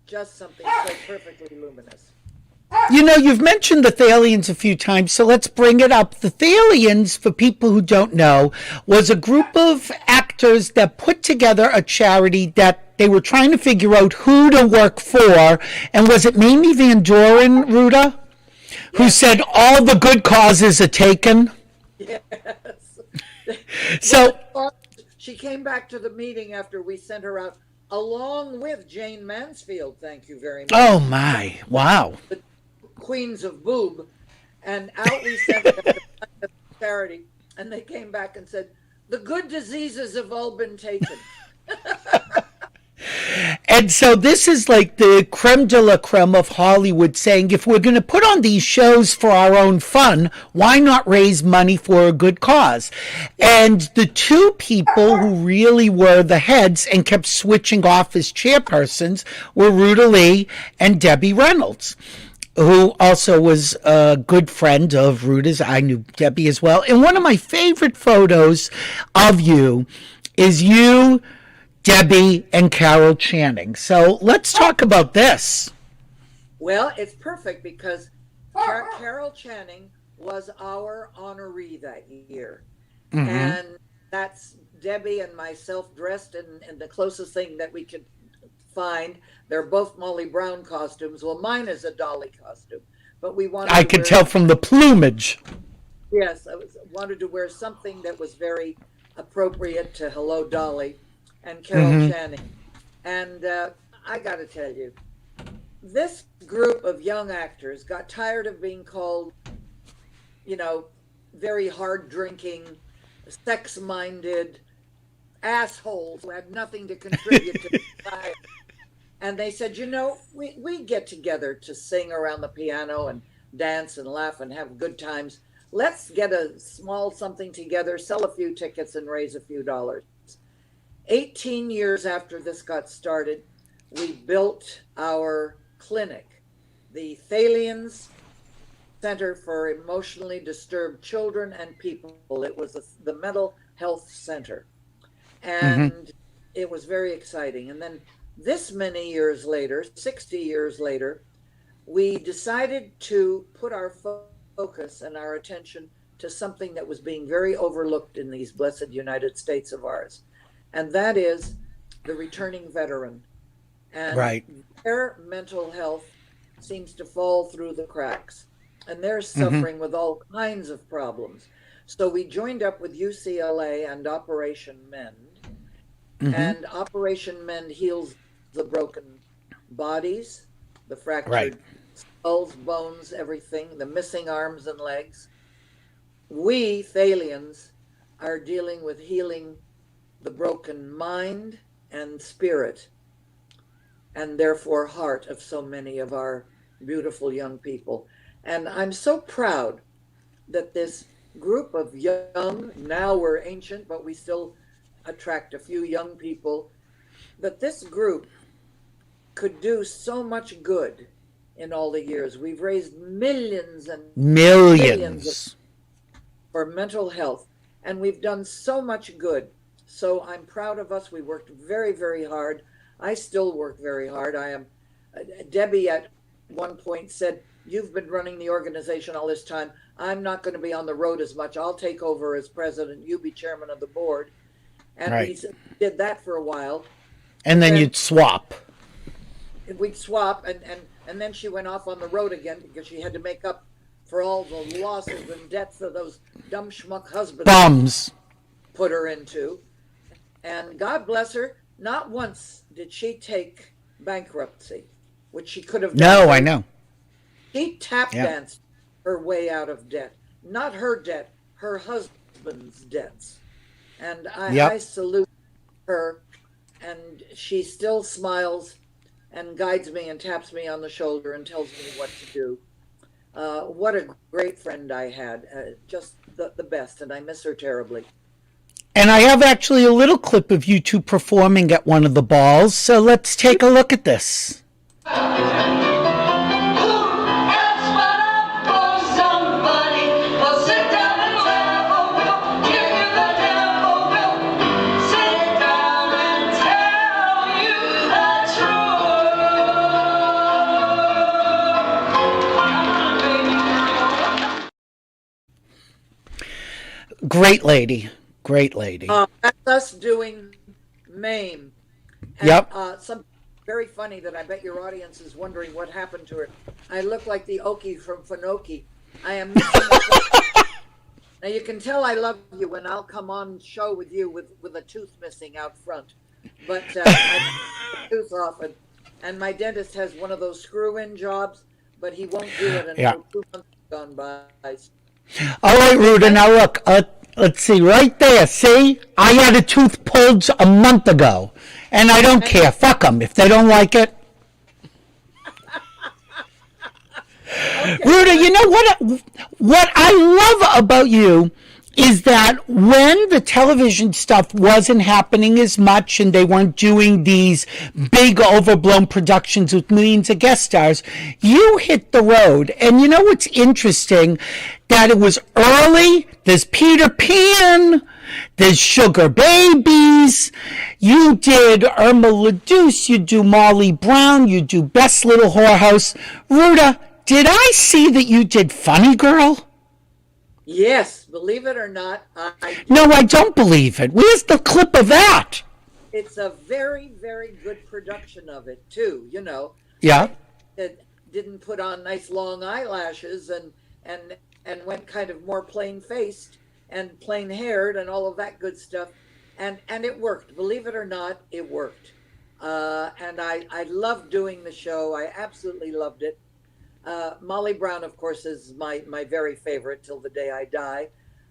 Just something so perfectly luminous. You know, you've mentioned the Thalians a few times, so let's bring it up. The Thalians, for people who don't know, was a group of actors that put together a charity that they were trying to figure out who to work for. And was it Mamie Van Doren, Ruta, who said all the good causes are taken? Yes. So she came back to the meeting after we sent her out, along with Jane Mansfield. Thank you very much. Oh my! Wow. The Queens of Boob, and out we sent them to charity, and they came back and said the good diseases have all been taken. And so this is like the creme de la creme of Hollywood saying, if we're going to put on these shows for our own fun, why not raise money for a good cause? And the two people who really were the heads and kept switching off as chairpersons were Ruta Lee and Debbie Reynolds, who also was a good friend of Ruta's. I knew Debbie as well. And one of my favorite photos of you is you, Debbie, and Carol Channing. So let's talk about this. Well, it's perfect because Carol Channing was our honoree that year. Mm-hmm. And that's Debbie and myself dressed in the closest thing that we could find. They're both Molly Brown costumes. Well, mine is a Dolly costume, but we wanted I could tell from the plumage. Yes, wanted to wear something that was very appropriate to Hello, Dolly and Carol Channing. And I got to tell you, this group of young actors got tired of being called, you know, very hard drinking, sex minded assholes who had nothing to contribute to society. And they said, you know, we get together to sing around the piano and dance and laugh and have good times. Let's get a small something together, sell a few tickets and raise a few dollars. 18 years after this got started, we built our clinic, the Thalians Center for Emotionally Disturbed Children and People. It was the Mental Health Center. And it was very exciting. And then this many years later, 60 years later, we decided to put our focus and our attention to something that was being very overlooked in these blessed United States of ours. And that is the returning veteran. And their mental health seems to fall through the cracks. And they're suffering with all kinds of problems. So we joined up with UCLA and Operation Mend. And Operation Mend heals the broken bodies, the fractured skulls, bones, everything, the missing arms and legs. We, Thalians, are dealing with healing the broken mind and spirit, and therefore heart of so many of our beautiful young people. And I'm so proud that this group of young, now we're ancient, but we still attract a few young people, that this group could do so much good in all the years. We've raised millions and millions for mental health, and we've done so much good. So I'm proud of us. We worked very, very hard. I still work very hard. Debbie at one point said, you've been running the organization all this time. I'm not going to be on the road as much. I'll take over as president. You be chairman of the board. And we did that for a while. And then you'd swap. We'd swap. And then she went off on the road again because she had to make up for all the losses and debts that those dumb schmuck husbands put her into. And God bless her, not once did she take bankruptcy, which she could have done. No, I know. She tap danced her way out of debt. Not her debt, her husband's debts. And I salute her, and she still smiles and guides me and taps me on the shoulder and tells me what to do. What a great friend I had, just the best, and I miss her terribly. And I have actually a little clip of you two performing at one of the balls, so let's take a look at this. That's what I'm great lady. Great lady. That's us doing MAME. And, Yep. Something very funny that I bet your audience is wondering what happened to her. I look like the Okie from Finoki. I am missing Now you can tell I love you when I'll come on show with you with a tooth missing out front. But I take the tooth off, and my dentist has one of those screw-in jobs, but he won't do it until 2 months have gone by. All right, Ruta, now look, let's see, right there, see? I had a tooth pulled a month ago, and I don't care. Fuck them. If they don't like it. Okay. Ruta, you know what I love about you is that when the television stuff wasn't happening as much and they weren't doing these big overblown productions with millions of guest stars, you hit the road. And you know what's interesting? That it was early. There's Peter Pan. There's Sugar Babies. You did Irma LaDouce. You do Molly Brown. You do Best Little Whorehouse. Ruta, did I see that you did Funny Girl? Yes, believe it or not. No, I don't believe it. Where's the clip of that? It's a very, very good production of it, too, you know. Yeah. It didn't put on nice long eyelashes and went kind of more plain-faced and plain-haired and all of that good stuff. And it worked. Believe it or not, it worked. And I loved doing the show. I absolutely loved it. Molly Brown, of course, is my very favorite till the day I die.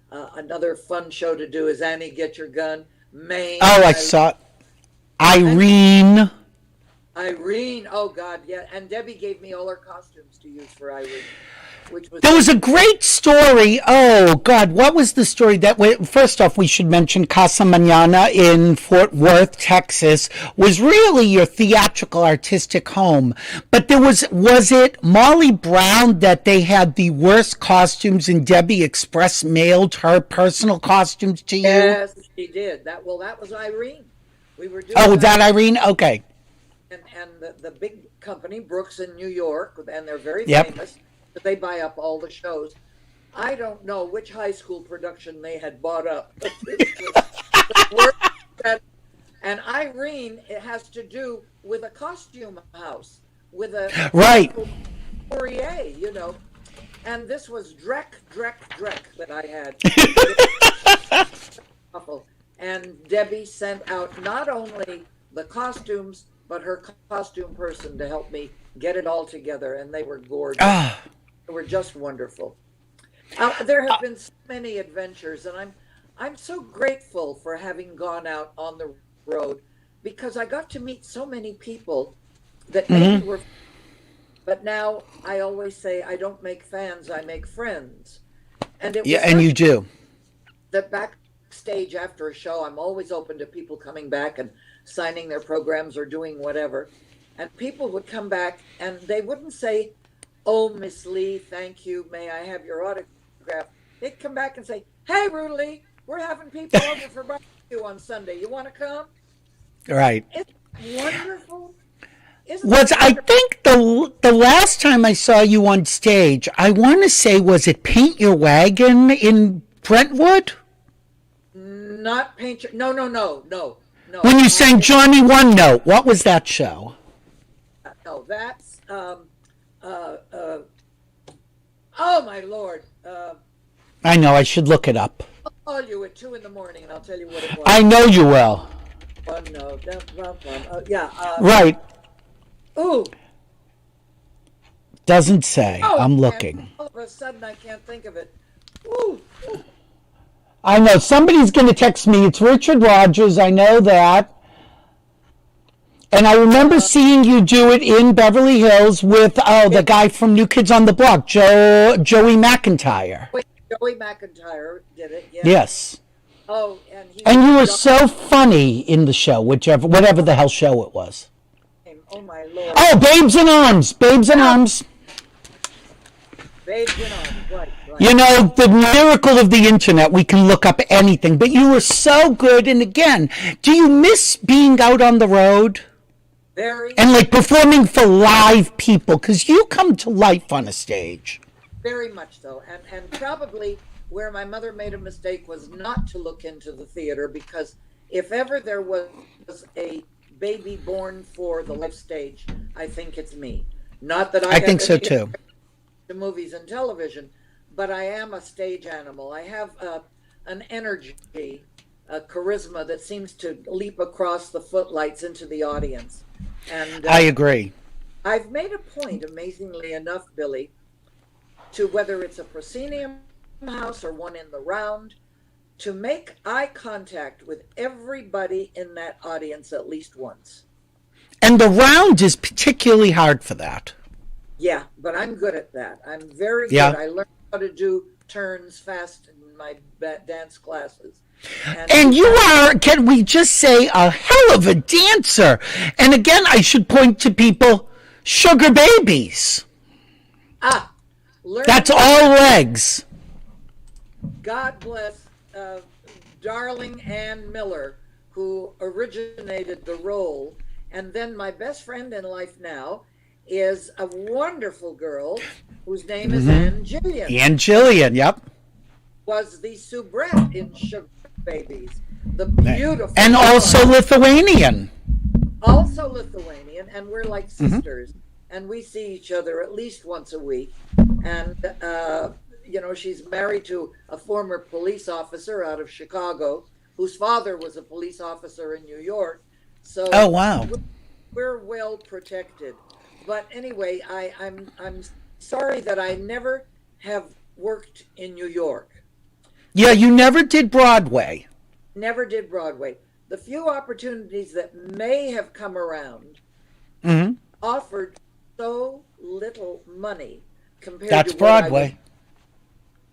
Another fun show to do is Annie, Get Your Gun. Maine. Oh, I saw it. Irene. Irene. Oh, God, yeah. And Debbie gave me all her costumes to use for Irene. There was a great story. Oh, God, what was the story that first off, we should mention Casa Mañana in Fort Worth, Texas, was really your theatrical artistic home. But was it Molly Brown that they had the worst costumes and Debbie Express mailed her personal costumes to you? Yes, she did. That was Irene. We were doing was that Irene? Okay. And the big company, Brooks in New York, and they're very Yep. famous. But they buy up all the shows. I don't know which high school production they had bought up. And Irene, it has to do with a costume house, with a right Fourier, you know. And this was Drek that I had. And Debbie sent out not only the costumes, but her costume person to help me get it all together, and they were gorgeous. They were just wonderful. There have been so many adventures, and I'm so grateful for having gone out on the road, because I got to meet so many people that maybe were. But now I always say I don't make fans, I make friends. And it was and you do. That backstage after a show, I'm always open to people coming back and signing their programs or doing whatever. And people would come back and they wouldn't say, "Oh, Miss Lee, thank you. May I have your autograph?" They'd come back and say, "Hey, Ruta Lee, we're having people over for barbecue on Sunday. You want to come?" Right. It's wonderful. I think the last time I saw you on stage, I want to say, was it Paint Your Wagon in Brentwood? Not Paint Your... No. When you sang Johnny One Note, what was that show? No, that's... oh, my Lord. I know, I should look it up. I'll call you at 2 in the morning and I'll tell you what it was. I know you will. Oh, no. Right. Ooh. Doesn't say. I'm looking. All of a sudden, I can't think of it. Ooh. I know. Somebody's going to text me. It's Richard Rogers. I know that. And I remember seeing you do it in Beverly Hills with the guy from New Kids on the Block, Joey McIntyre. Joey McIntyre did it, yeah. Yes. Oh, and you were so funny in the show, whatever the hell show it was. Oh, my Lord. Oh, Babes in Arms. Babes in Arms. Babes in Arms, right. You know, the miracle of the internet, we can look up anything. But you were so good. And again, do you miss being out on the road? Very. And like performing for live people, because you come to life on a stage. Very much so. And probably where my mother made a mistake was not to look into the theater, because if ever there was a baby born for the live stage, I think it's me. Not that I think so too. To movies and television, but I am a stage animal. I have an energy, a charisma that seems to leap across the footlights into the audience. And I agree. I've made a point, amazingly enough, Billy, to whether it's a proscenium house or one in the round, to make eye contact with everybody in that audience at least once. And the round is particularly hard for that. Yeah, but I'm good at that. I'm very good. Yeah. I learned how to do turns fast in my dance classes. And you are, can we just say, a hell of a dancer. And again, I should point to people, sugar babies. That's all legs. God bless darling Ann Miller, who originated the role. And then my best friend in life now is a wonderful girl whose name is Ann Gillian. Ann Gillian, yep. Was the soubrette in Sugar Babies. The beautiful. And also Lithuanian. Also Lithuanian, and we're like sisters. And we see each other at least once a week. And, she's married to a former police officer out of Chicago, whose father was a police officer in New York. So oh, wow. We're well protected. But anyway, I'm sorry that I never have worked in New York. Yeah, you never did Broadway. Never did Broadway. The few opportunities that may have come around offered so little money compared That's to Broadway. What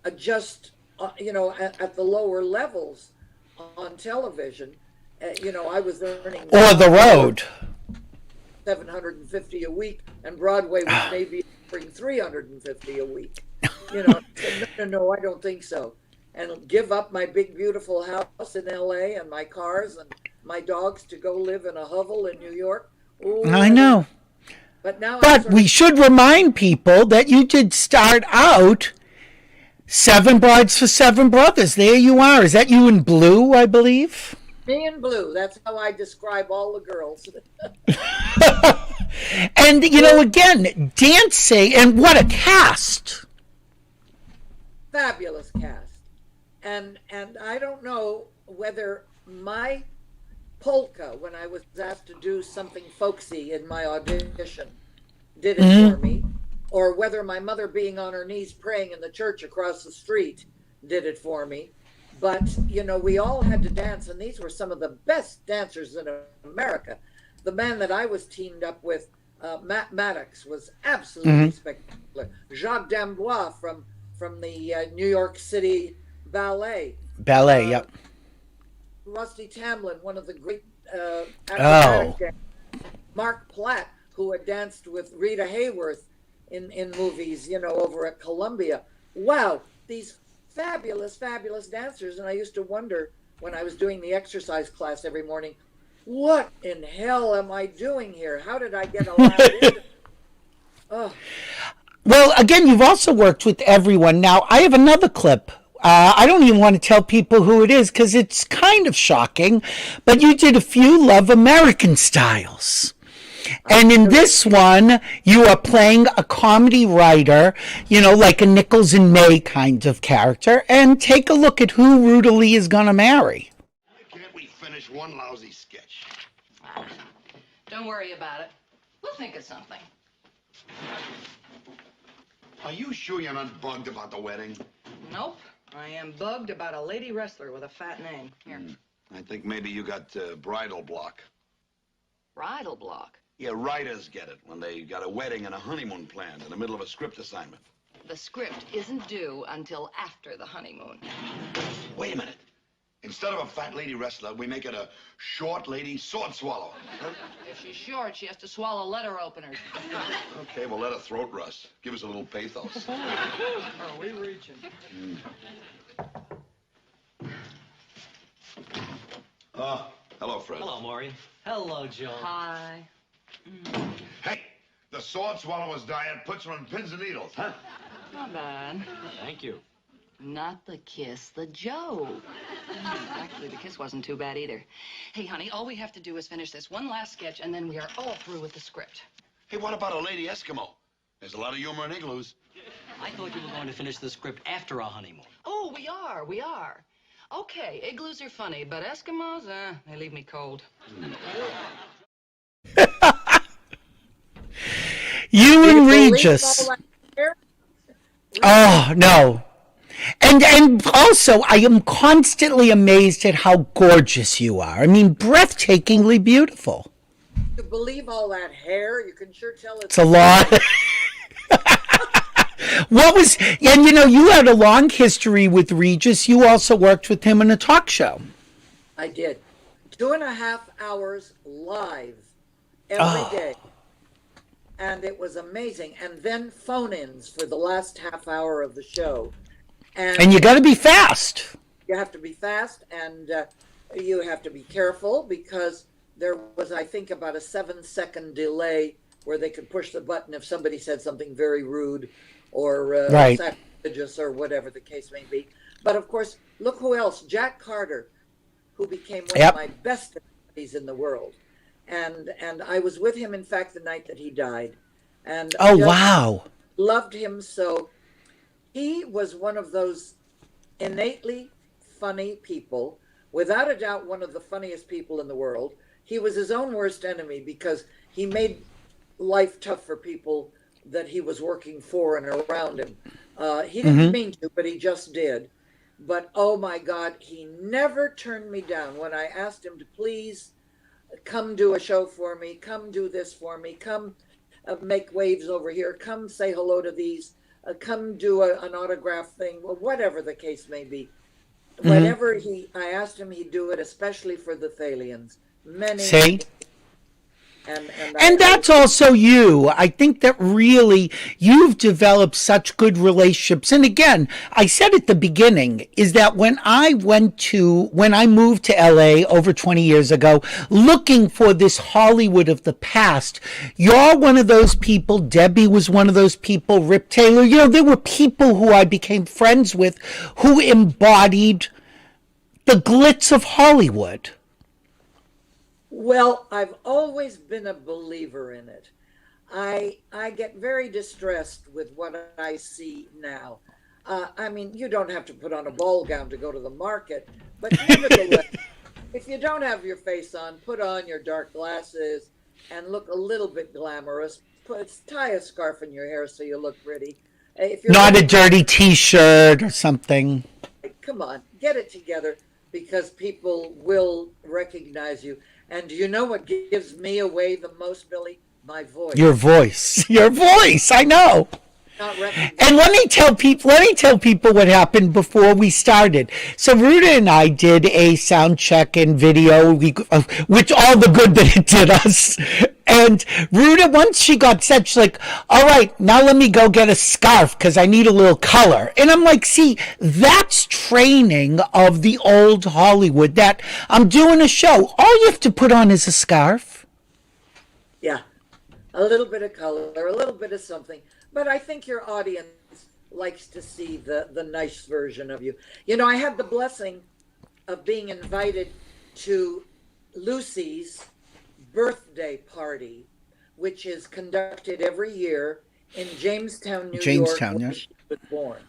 I was just, at the lower levels on television. I was earning Or the road. $750 a week, and Broadway was maybe offering $350 a week. No, I don't think so. And give up my big, beautiful house in LA and my cars and my dogs to go live in a hovel in New York. Ooh, I know. But we should remind people that you did start out 7 Brides for 7 Brothers. There you are. Is that you in blue, I believe? Me in blue. That's how I describe all the girls. And, again, dancing, and what a cast. Fabulous cast. And I don't know whether my polka, when I was asked to do something folksy in my audition, did it for me, or whether my mother being on her knees praying in the church across the street did it for me. But, we all had to dance, and these were some of the best dancers in America. The man that I was teamed up with, Matt Maddox, was absolutely spectacular. Jacques D'Amboise from the New York City Ballet. Yep. Rusty Tamlin, one of the great acrobatic dancers. Mark Platt, who had danced with Rita Hayworth in movies, over at Columbia. Wow, these fabulous, fabulous dancers. And I used to wonder when I was doing the exercise class every morning, what in hell am I doing here? How did I get allowed in? Oh. Well, again, you've also worked with everyone. Now, I have another clip. I don't even want to tell people who it is because it's kind of shocking, but you did a few Love American Styles. And in this one, you are playing a comedy writer, like a Nichols and May kind of character. And take a look at who Ruta Lee is going to marry. Why can't we finish one lousy sketch? Don't worry about it. We'll think of something. Are you sure you're not bugged about the wedding? Nope. I am bugged about a lady wrestler with a fat name. Here. I think maybe you got bridal block. Bridal block? Yeah, writers get it when they got a wedding and a honeymoon planned in the middle of a script assignment. The script isn't due until after the honeymoon. Wait a minute. Instead of a fat lady wrestler, we make it a short lady sword swallower. Huh? If she's short, she has to swallow letter openers. Okay, well, let her throat rust. Give us a little pathos. Are we reaching? Hello, Fred. Hello, Maureen. Hello, Joan. Hi. Hey, the sword swallower's diet puts her on pins and needles, huh? Not bad. Thank you. Not the kiss, the joke. Actually, the kiss wasn't too bad either. Hey, honey, all we have to do is finish this one last sketch, and then we are all through with the script. Hey, what about a lady Eskimo? There's a lot of humor in igloos. I thought you were going to finish the script after our honeymoon. Oh, we are. Okay, igloos are funny, but Eskimos, they leave me cold. You and Regis. Oh, no. And also, I am constantly amazed at how gorgeous you are. I mean, breathtakingly beautiful. You believe all that hair? You can sure tell It's a lot. And you had a long history with Regis. You also worked with him in a talk show. I did. 2.5 hours live every day. And it was amazing. And then phone-ins for the last half hour of the show. And you got to be fast. You have to be fast, and you have to be careful, because there was, I think, about a 7-second delay where they could push the button if somebody said something very rude or sacrilegious or whatever the case may be. But of course, look who else, Jack Carter, who became one of my best buddies in the world. And I was with him, in fact, the night that he died. And wow. Loved him so. He was one of those innately funny people, without a doubt one of the funniest people in the world. He was his own worst enemy, because he made life tough for people that he was working for and around him. He didn't mean to, but he just did. But oh my God, he never turned me down when I asked him to please come do a show for me, come do this for me, come make waves over here, come say hello to these, come do an autograph thing, whatever the case may be. Whenever I asked him, he'd do it, especially for the Thalians. See? And that's also you. I think that really you've developed such good relationships. And again, I said at the beginning, is that when I moved to LA over 20 years ago, looking for this Hollywood of the past, you're one of those people. Debbie was one of those people. Rip Taylor. There were people who I became friends with who embodied the glitz of Hollywood. Well, I've always been a believer in it. I get very distressed with what I see now. I mean, you don't have to put on a ball gown to go to the market, but nevertheless, if you don't have your face on, put on your dark glasses and look a little bit glamorous. Tie a scarf in your hair so you look pretty. If you're not a dirty T-shirt or something. Come on, get it together, because people will recognize you. And do you know what gives me away the most, Billy? My voice. Your voice. Your voice. I know. And let me tell people what happened before we started. So Ruta and I did a sound check and video, which all the good that it did us. And Ruta, once she got set, she's like, all right, now let me go get a scarf because I need a little color. And I'm like, see, that's training of the old Hollywood, that I'm doing a show. All you have to put on is a scarf. Yeah, a little bit of color, a little bit of something. But I think your audience likes to see the nice version of you. I had the blessing of being invited to Lucy's birthday party, which is conducted every year in Jamestown, New York, where she was born.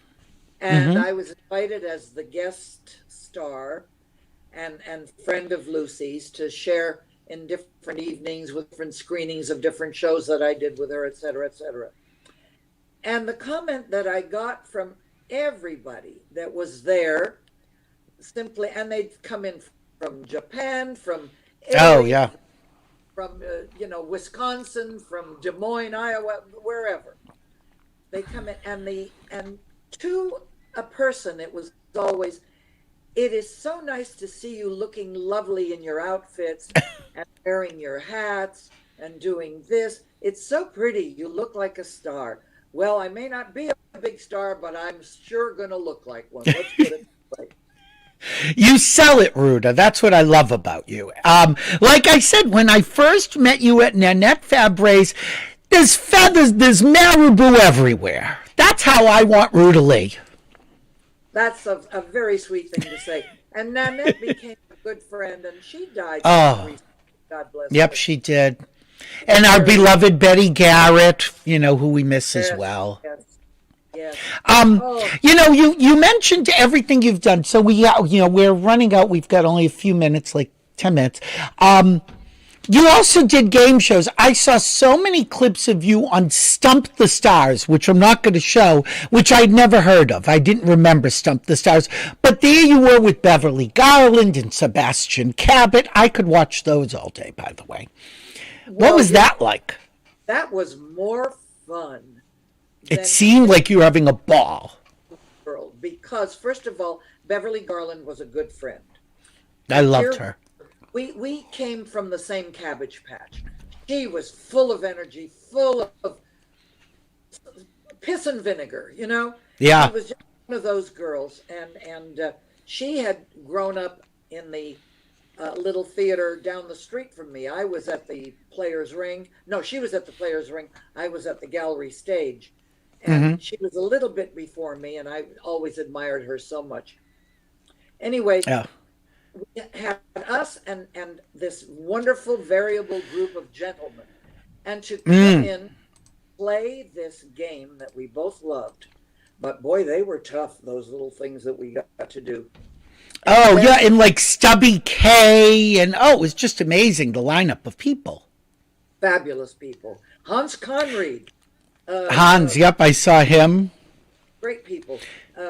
And I was invited as the guest star and friend of Lucy's to share in different evenings with different screenings of different shows that I did with her, et cetera, et cetera. And the comment that I got from everybody that was there, simply, and they'd come in from Japan, from Italy, from Wisconsin, from Des Moines, Iowa, wherever. They come in, and to a person, it was always, it is so nice to see you looking lovely in your outfits and wearing your hats and doing this. It's so pretty. You look like a star. Well, I may not be a big star, but I'm sure going to look like one. Let's put it that way. You sell it, Ruta. That's what I love about you. Like I said, when I first met you at Nanette Fabre's, there's feathers, there's marabou everywhere. That's how I want Ruta Lee. That's a very sweet thing to say. And Nanette became a good friend, and she died. Oh. God bless Yep, her. she did. And our beloved Betty Garrett, who we miss as well. Yes. Yes. You mentioned everything you've done. So we're running out. We've got only a few minutes, like 10 minutes. You also did game shows. I saw so many clips of you on Stump the Stars, which I'm not going to show, which I'd never heard of. I didn't remember Stump the Stars. But there you were with Beverly Garland and Sebastian Cabot. I could watch those all day, by the way. What was that like? That was more fun. It seemed like you were having a ball. Because, first of all, Beverly Garland was a good friend. I loved her. We came from the same Cabbage Patch. She was full of energy, full of piss and vinegar, Yeah. She was just one of those girls. And she had grown up in the little theater down the street from me. I was at the Players Ring. No, she was at the Players Ring. I was at the Gallery Stage. And she was a little bit before me, and I always admired her so much. Anyway, we had us and this wonderful variable group of gentlemen. And to come in, play this game that we both loved. But boy, they were tough, those little things that we got to do. And like Stubby K, and it was just amazing, the lineup of people. Fabulous people. Hans Conried. Yep, I saw him. Great people.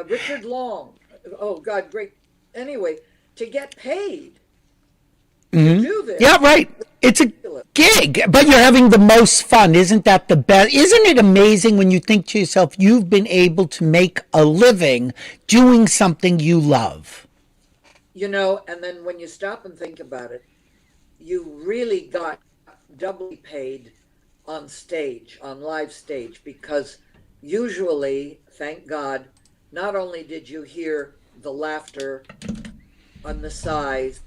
Richard Long. Oh, God, great. Anyway, to get paid to do this. Yeah, right. It's a gig, but you're having the most fun. Isn't that the best? Isn't it amazing when you think to yourself, you've been able to make a living doing something you love? And then when you stop and think about it, you really got doubly paid on stage, on live stage, because usually, thank God, not only did you hear the laughter on the sighs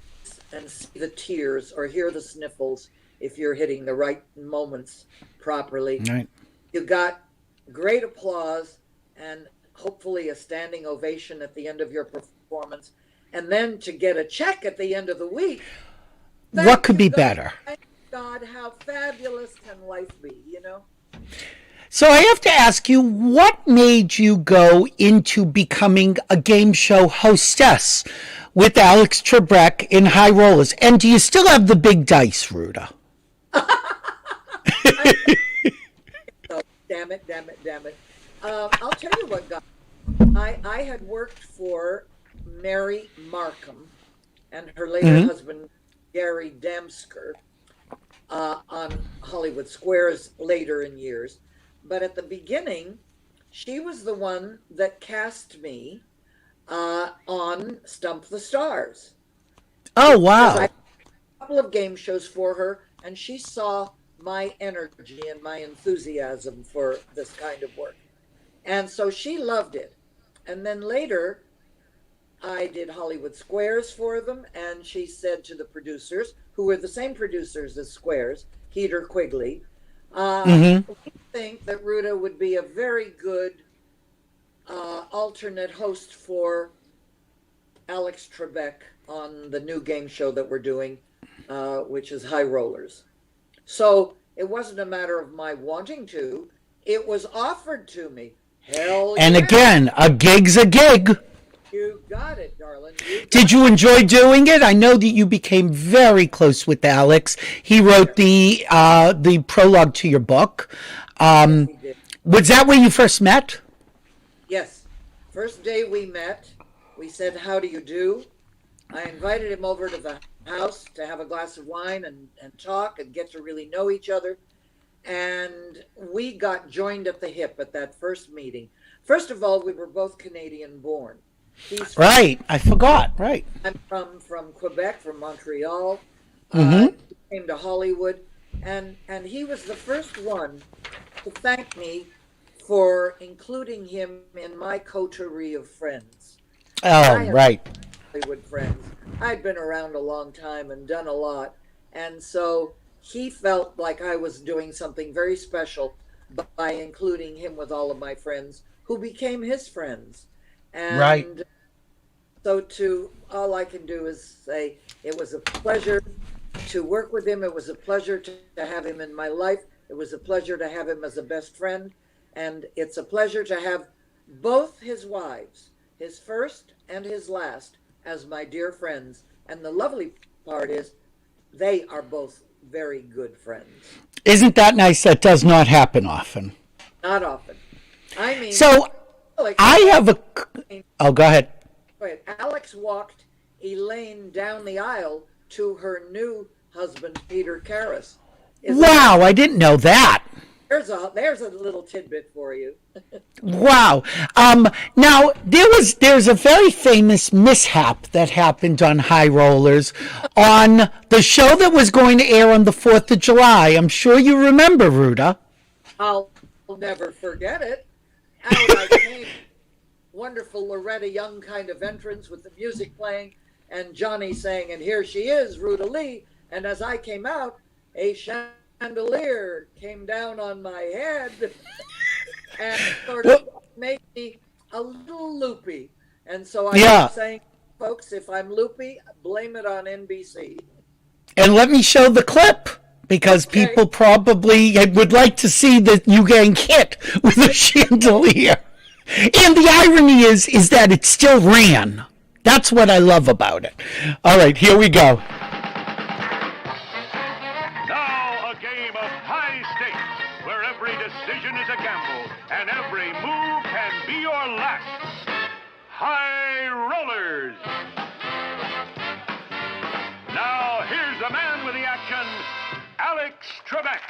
and see the tears or hear the sniffles if you're hitting the right moments properly, right. You got great applause and hopefully a standing ovation at the end of your performance. And then to get a check at the end of the week. What could be better? Thank God, how fabulous can life be, So I have to ask you, what made you go into becoming a game show hostess with Alex Trebek in High Rollers? And do you still have the big dice, Ruta? Damn it. I'll tell you what, guys. I had worked for Mary Markham and her later husband, Gary Damsker, on Hollywood Squares later in years. But at the beginning, she was the one that cast me on Stump the Stars. Oh, wow. I did a couple of game shows for her, and she saw my energy and my enthusiasm for this kind of work. And so she loved it. And then later, I did Hollywood Squares for them, and she said to the producers, who were the same producers as Squares, Heater Quigley, we think that Ruta would be a very good alternate host for Alex Trebek on the new game show that we're doing, which is High Rollers. So it wasn't a matter of my wanting to. It was offered to me. Hell And yeah. again, a gig's a gig. You got it, darling. Did you enjoy doing it? I know that you became very close with Alex. He wrote the prologue to your book. Was that where you first met? Yes. First day we met, we said, how do you do? I invited him over to the house to have a glass of wine and talk and get to really know each other. And we got joined at the hip at that first meeting. First of all, we were both Canadian born. Right. I forgot. Right. I'm from Quebec, from Montreal. Mm-hmm. He came to Hollywood. And he was the first one to thank me for including him in my coterie of friends. Oh, right. Hollywood friends. I'd been around a long time and done a lot. And so he felt like I was doing something very special by including him with all of my friends who became his friends. And right. all I can do is say it was a pleasure to work with him. It was a pleasure to have him in my life. It was a pleasure to have him as a best friend. And it's a pleasure to have both his wives, his first and his last, as my dear friends. And the lovely part is they are both very good friends. Isn't that nice? That does not happen often. Not often. I mean, so Alex, I have a. Oh, go ahead. Wait, Alex walked Elaine down the aisle to her new husband, Peter Karras. Wow, I didn't know that. There's a little tidbit for you. Wow. Now there's a very famous mishap that happened on High Rollers on the show that was going to air on the 4th of July. I'm sure you remember, Ruta. I'll never forget it. Out I came, wonderful Loretta Young kind of entrance with the music playing and Johnny saying, "And here she is, Ruta Lee." And as I came out, a chandelier came down on my head and sort of made me a little loopy. And so I'm saying, folks, if I'm loopy, blame it on NBC. And let me show the clip, because people probably would like to see that you getting hit with a chandelier. And the irony is that it still ran. That's what I love about it. All right, here we go. Decision is a gamble, and every move can be your last. High Rollers. Now, here's the man with the action, Alex Trebek.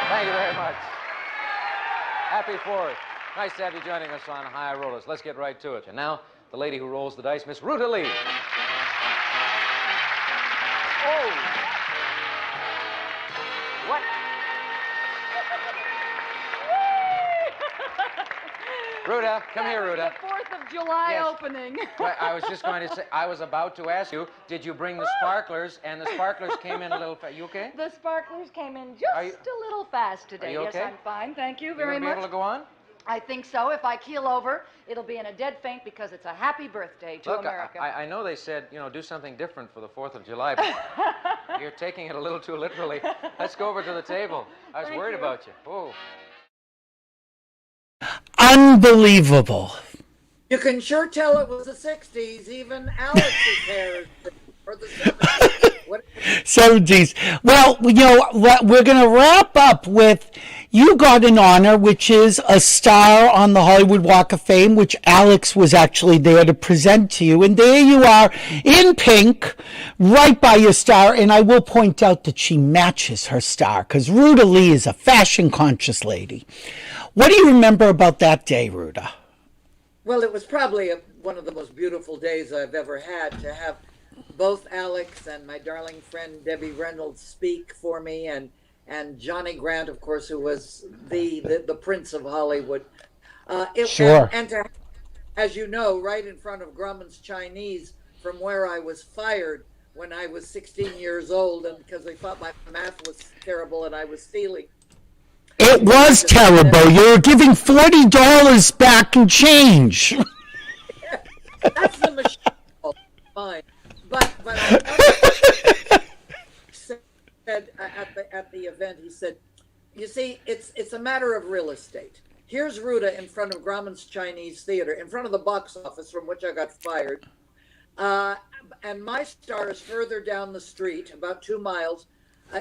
Thank you very much. Happy 4th. Nice to have you joining us on High Rollers. Let's get right to it. And now, the lady who rolls the dice, Miss Ruta Lee. Oh! What? Ruta, come here, Ruta. The 4th of July opening. I was just going to say, I was about to ask you, did you bring the sparklers? And the sparklers came in a little fast. You okay? The sparklers came in just a little fast today. Are you okay? Yes, I'm fine. Thank you very much. You going to be able to go on? I think so. If I keel over, it'll be in a dead faint because it's a happy birthday to America. I know they said, do something different for the 4th of July, but you're taking it a little too literally. Let's go over to the table. I was worried about you. Oh. Unbelievable. You can sure tell it was the 60s. Even Alex's hair is or the 70s. 70s. Well, we're going to wrap up with, you got an honor, which is a star on the Hollywood Walk of Fame, which Alex was actually there to present to you. And there you are in pink, right by your star. And I will point out that she matches her star, because Ruta Lee is a fashion-conscious lady. What do you remember about that day, Ruta? Well, it was probably one of the most beautiful days I've ever had, to have both Alex and my darling friend Debbie Reynolds speak for me, and Johnny Grant, of course, who was the Prince of Hollywood. Sure. And to, as you know, right in front of Grumman's Chinese, from where I was fired when I was 16 years old, and because they thought my math was terrible and I was stealing. It was terrible. You were giving $40 back in change. That's the machine. Fine. But I said at the event, he said, you see, it's a matter of real estate. Here's Ruta in front of Grumman's Chinese Theater, in front of the box office from which I got fired. And my star is further down the street, about 2 miles,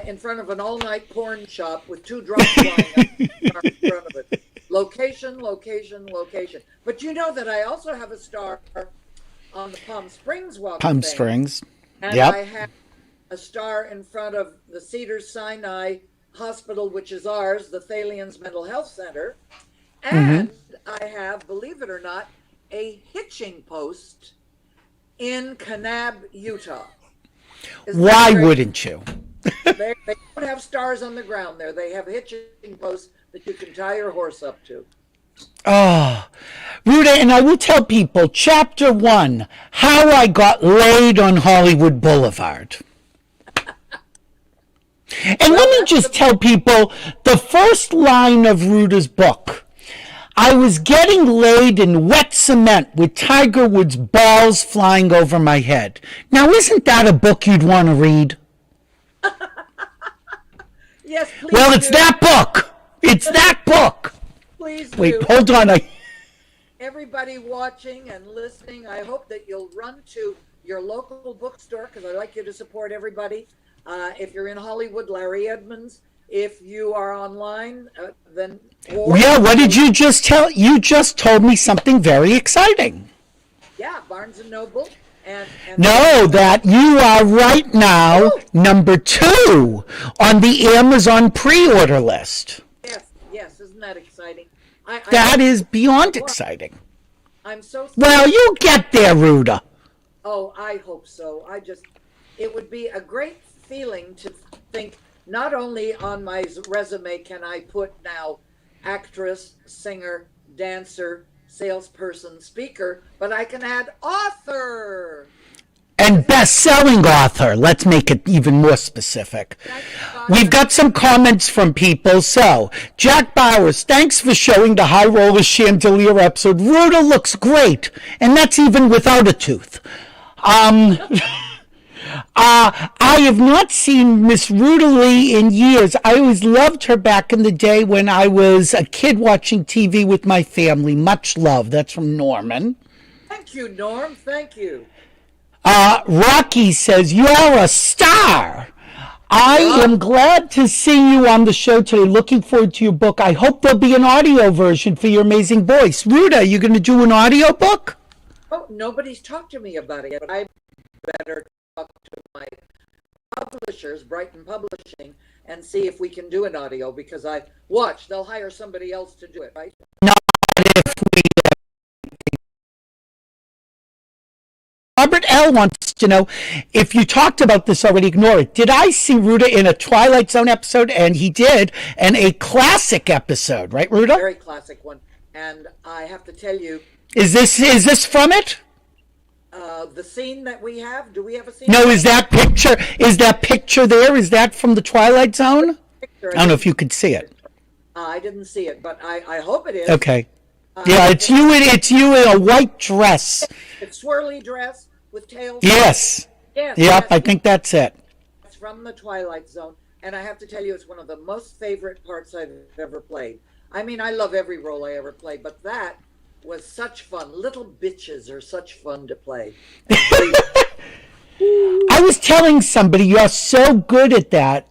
in front of an all-night porn shop with 2 drums flying up in front of it. Location, location, location. But you know that I also have a star on the Palm Springs Walk of Fame. Palm Springs. And I have a star in front of the Cedars-Sinai Hospital, which is ours, the Thalians Mental Health Center. And I have, believe it or not, a hitching post in Kanab, Utah. Why wouldn't you? They don't have stars on the ground there. They have hitching posts that you can tie your horse up to. Oh, Ruta, and I will tell people, Chapter 1, How I Got Laid on Hollywood Boulevard. And let me just tell people the first line of Ruta's book. I was getting laid in wet cement with Tiger Woods' balls flying over my head. Now, isn't that a book you'd want to read? Yes, please. Well, it's that book. It's that book. Please do. Wait, hold on. Everybody watching and listening, I hope that you'll run to your local bookstore, because I'd like you to support everybody. If you're in Hollywood, Larry Edmonds. If you are online, then... Yeah, what did you just tell? You just told me something very exciting. Yeah, Barnes & Noble. And no, that you are right now number 2 on the Amazon pre-order list. Yes, isn't that exciting? That is beyond exciting. I'm so... Well, you'll get there, Ruta. Oh, I hope so. It would be a great feeling to think, not only on my resume can I put now actress, singer, dancer, salesperson, speaker, but I can add author. And best-selling author. Let's make it even more specific. We've got some comments from people. So, Jack Bowers, thanks for showing the High Roller Chandelier episode. Ruta looks great, and that's even without a tooth. I have not seen Miss Ruta Lee in years. I always loved her back in the day when I was a kid watching TV with my family. Much love. That's from Norman. Thank you, Norm. Thank you. Rocky says, you're a star. I am glad to see you on the show today. Looking forward to your book. I hope there'll be an audio version for your amazing voice. Ruta, you going to do an audio book? Oh, nobody's talked to me about it yet, but I better talk to my publishers, Brighton Publishing, and see if we can do an audio, because they'll hire somebody else to do it, right? Not if we... Robert L. wants to know, if you talked about this already, ignore it. Did I see Ruta in a Twilight Zone episode? And he did, and a classic episode, right, Ruta? Very classic one. And I have to tell you... Is this from it? The scene that we have, do we have a scene? No, is that picture there? Is that from the Twilight Zone? I don't know if you could see it. I didn't see it, but I hope it is. Okay. Yeah, it's you in a white dress. A swirly dress with tails. Yes. Yes. Yep, I think that's it. It's from the Twilight Zone, and I have to tell you, it's one of the most favorite parts I've ever played. I mean, I love every role I ever played, but that was such fun. Little bitches are such fun to play. I was telling somebody, you're so good at that.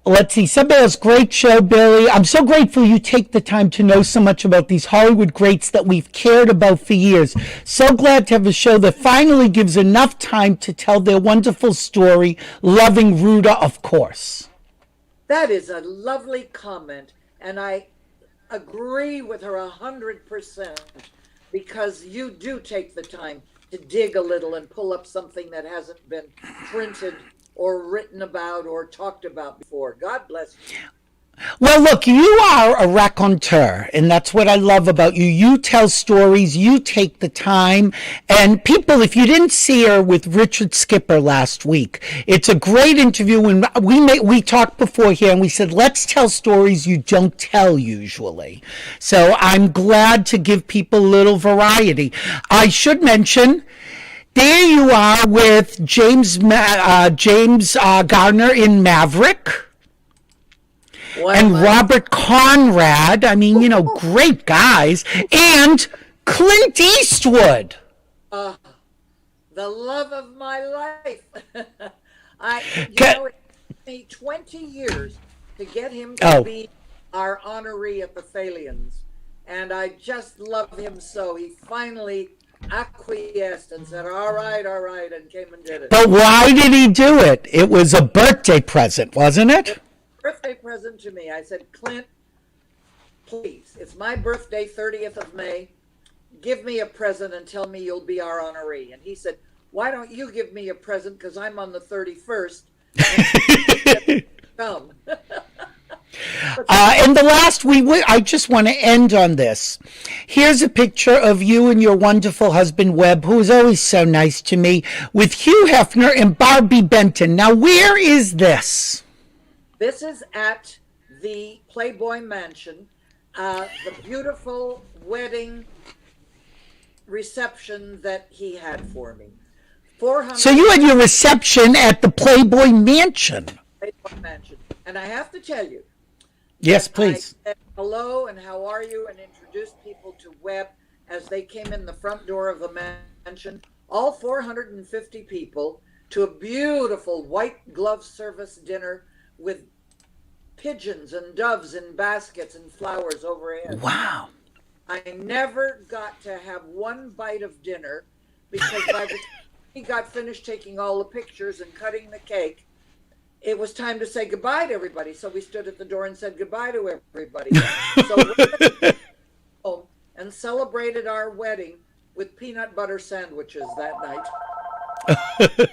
Let's see, somebody else, great show, Billy. I'm so grateful you take the time to know so much about these Hollywood greats that we've cared about for years. So glad to have a show that finally gives enough time to tell their wonderful story. Loving Ruta, of course. That is a lovely comment, and I agree with her 100%, because you do take the time to dig a little and pull up something that hasn't been printed or written about or talked about before. God bless you. Well, look, you are a raconteur, and that's what I love about you. You tell stories, you take the time, and people, if you didn't see her with Richard Skipper last week, it's a great interview. When we talked before here, and we said, let's tell stories you don't tell usually. So I'm glad to give people a little variety. I should mention, there you are with James Gardner in Maverick. And Robert Conrad. I mean, great guys. And Clint Eastwood. The love of my life. It took me 20 years to get him to be our honoree at the Thalians. And I just love him so. He finally acquiesced and said, all right, and came and did it. But why did he do it? It was a birthday present, wasn't it? Birthday present to me. I said, Clint, please, it's my birthday, 30th of May. Give me a present and tell me you'll be our honoree. And he said, why don't you give me a present, because I'm on the 31st. Come. And the last, I just want to end on this. Here's a picture of you and your wonderful husband, Webb, who is always so nice to me, with Hugh Hefner and Barbie Benton. Now, where is this? This is at the Playboy Mansion. the beautiful wedding reception that he had for me. 400. So you had your reception at the Playboy Mansion. Playboy Mansion. And I have to tell you. Yes, please. I said hello and how are you and introduced people to Webb as they came in the front door of the mansion. All 450 people to a beautiful white glove service dinner with pigeons and doves in baskets and flowers overhead. Wow. I never got to have one bite of dinner because by the time he got finished taking all the pictures and cutting the cake, it was time to say goodbye to everybody. So we stood at the door and said goodbye to everybody. So we went home and celebrated our wedding with peanut butter sandwiches that night.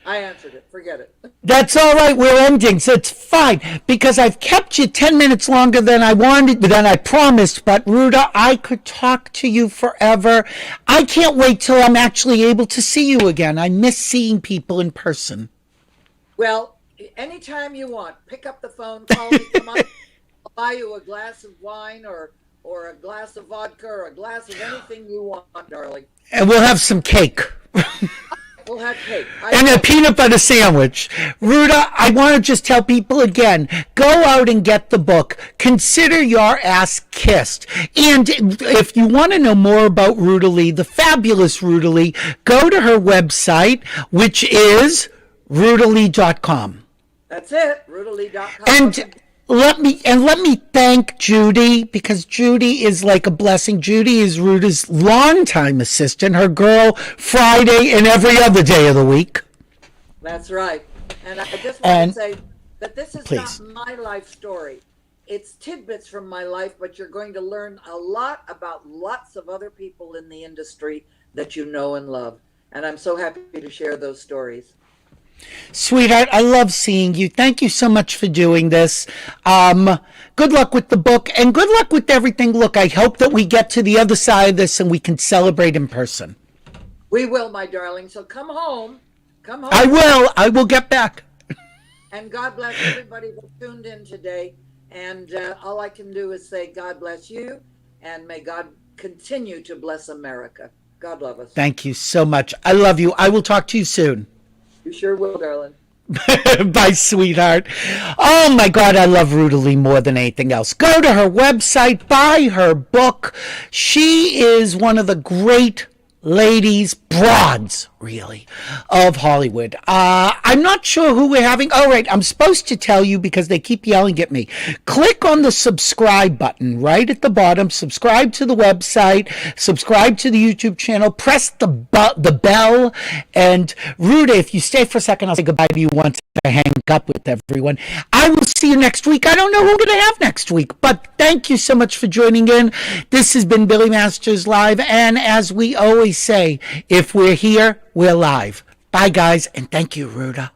I answered it. Forget it. That's all right. We're ending, so it's fine because I've kept you 10 minutes longer than I wanted, than I promised. But Ruta, I could talk to you forever. I can't wait till I'm actually able to see you again. I miss seeing people in person. Well, anytime you want, pick up the phone, call me, come on. I'll buy you a glass of wine or a glass of vodka or a glass of anything you want, darling. And we'll have some cake. We'll have cake. And a peanut butter sandwich. Ruta, I want to just tell people again, go out and get the book. Consider your ass kissed. And if you want to know more about Ruta Lee, the fabulous Ruta Lee, go to her website, which is rutalee.com. That's it, rutalee.com. And let me thank Judy, because Judy is like a blessing. Judy is Ruta's longtime assistant, her girl Friday and every other day of the week. That's right. And I just want to say that this is not my life story. It's tidbits from my life, but you're going to learn a lot about lots of other people in the industry that you know and love. And I'm so happy to share those stories. Sweetheart, I love seeing you. Thank you so much for doing this. Good luck with the book and good luck with everything. Look, I hope that we get to the other side of this and we can celebrate in person. We will, my darling. So come home. Come home. I will get back. And God bless everybody that tuned in today. And all I can do is say God bless you and may God continue to bless America. God love us. Thank you so much. I love you. I will talk to you soon. You sure will, darling. Bye, sweetheart. Oh, my God, I love Ruta Lee more than anything else. Go to her website, buy her book. She is one of the great ladies, broads, really, of Hollywood. I'm not sure who we're having. Oh, right, I'm supposed to tell you because they keep yelling at me. Click on the subscribe button right at the bottom. Subscribe to the website. Subscribe to the YouTube channel. Press the bell. And Ruta, if you stay for a second, I'll say goodbye to you once I hang up with everyone. I will see you next week. I don't know who we're going to have next week, but thank you so much for joining in. This has been Billy Masters Live, and as we always say, if we're here, we're live. Bye, guys, and thank you, Ruta.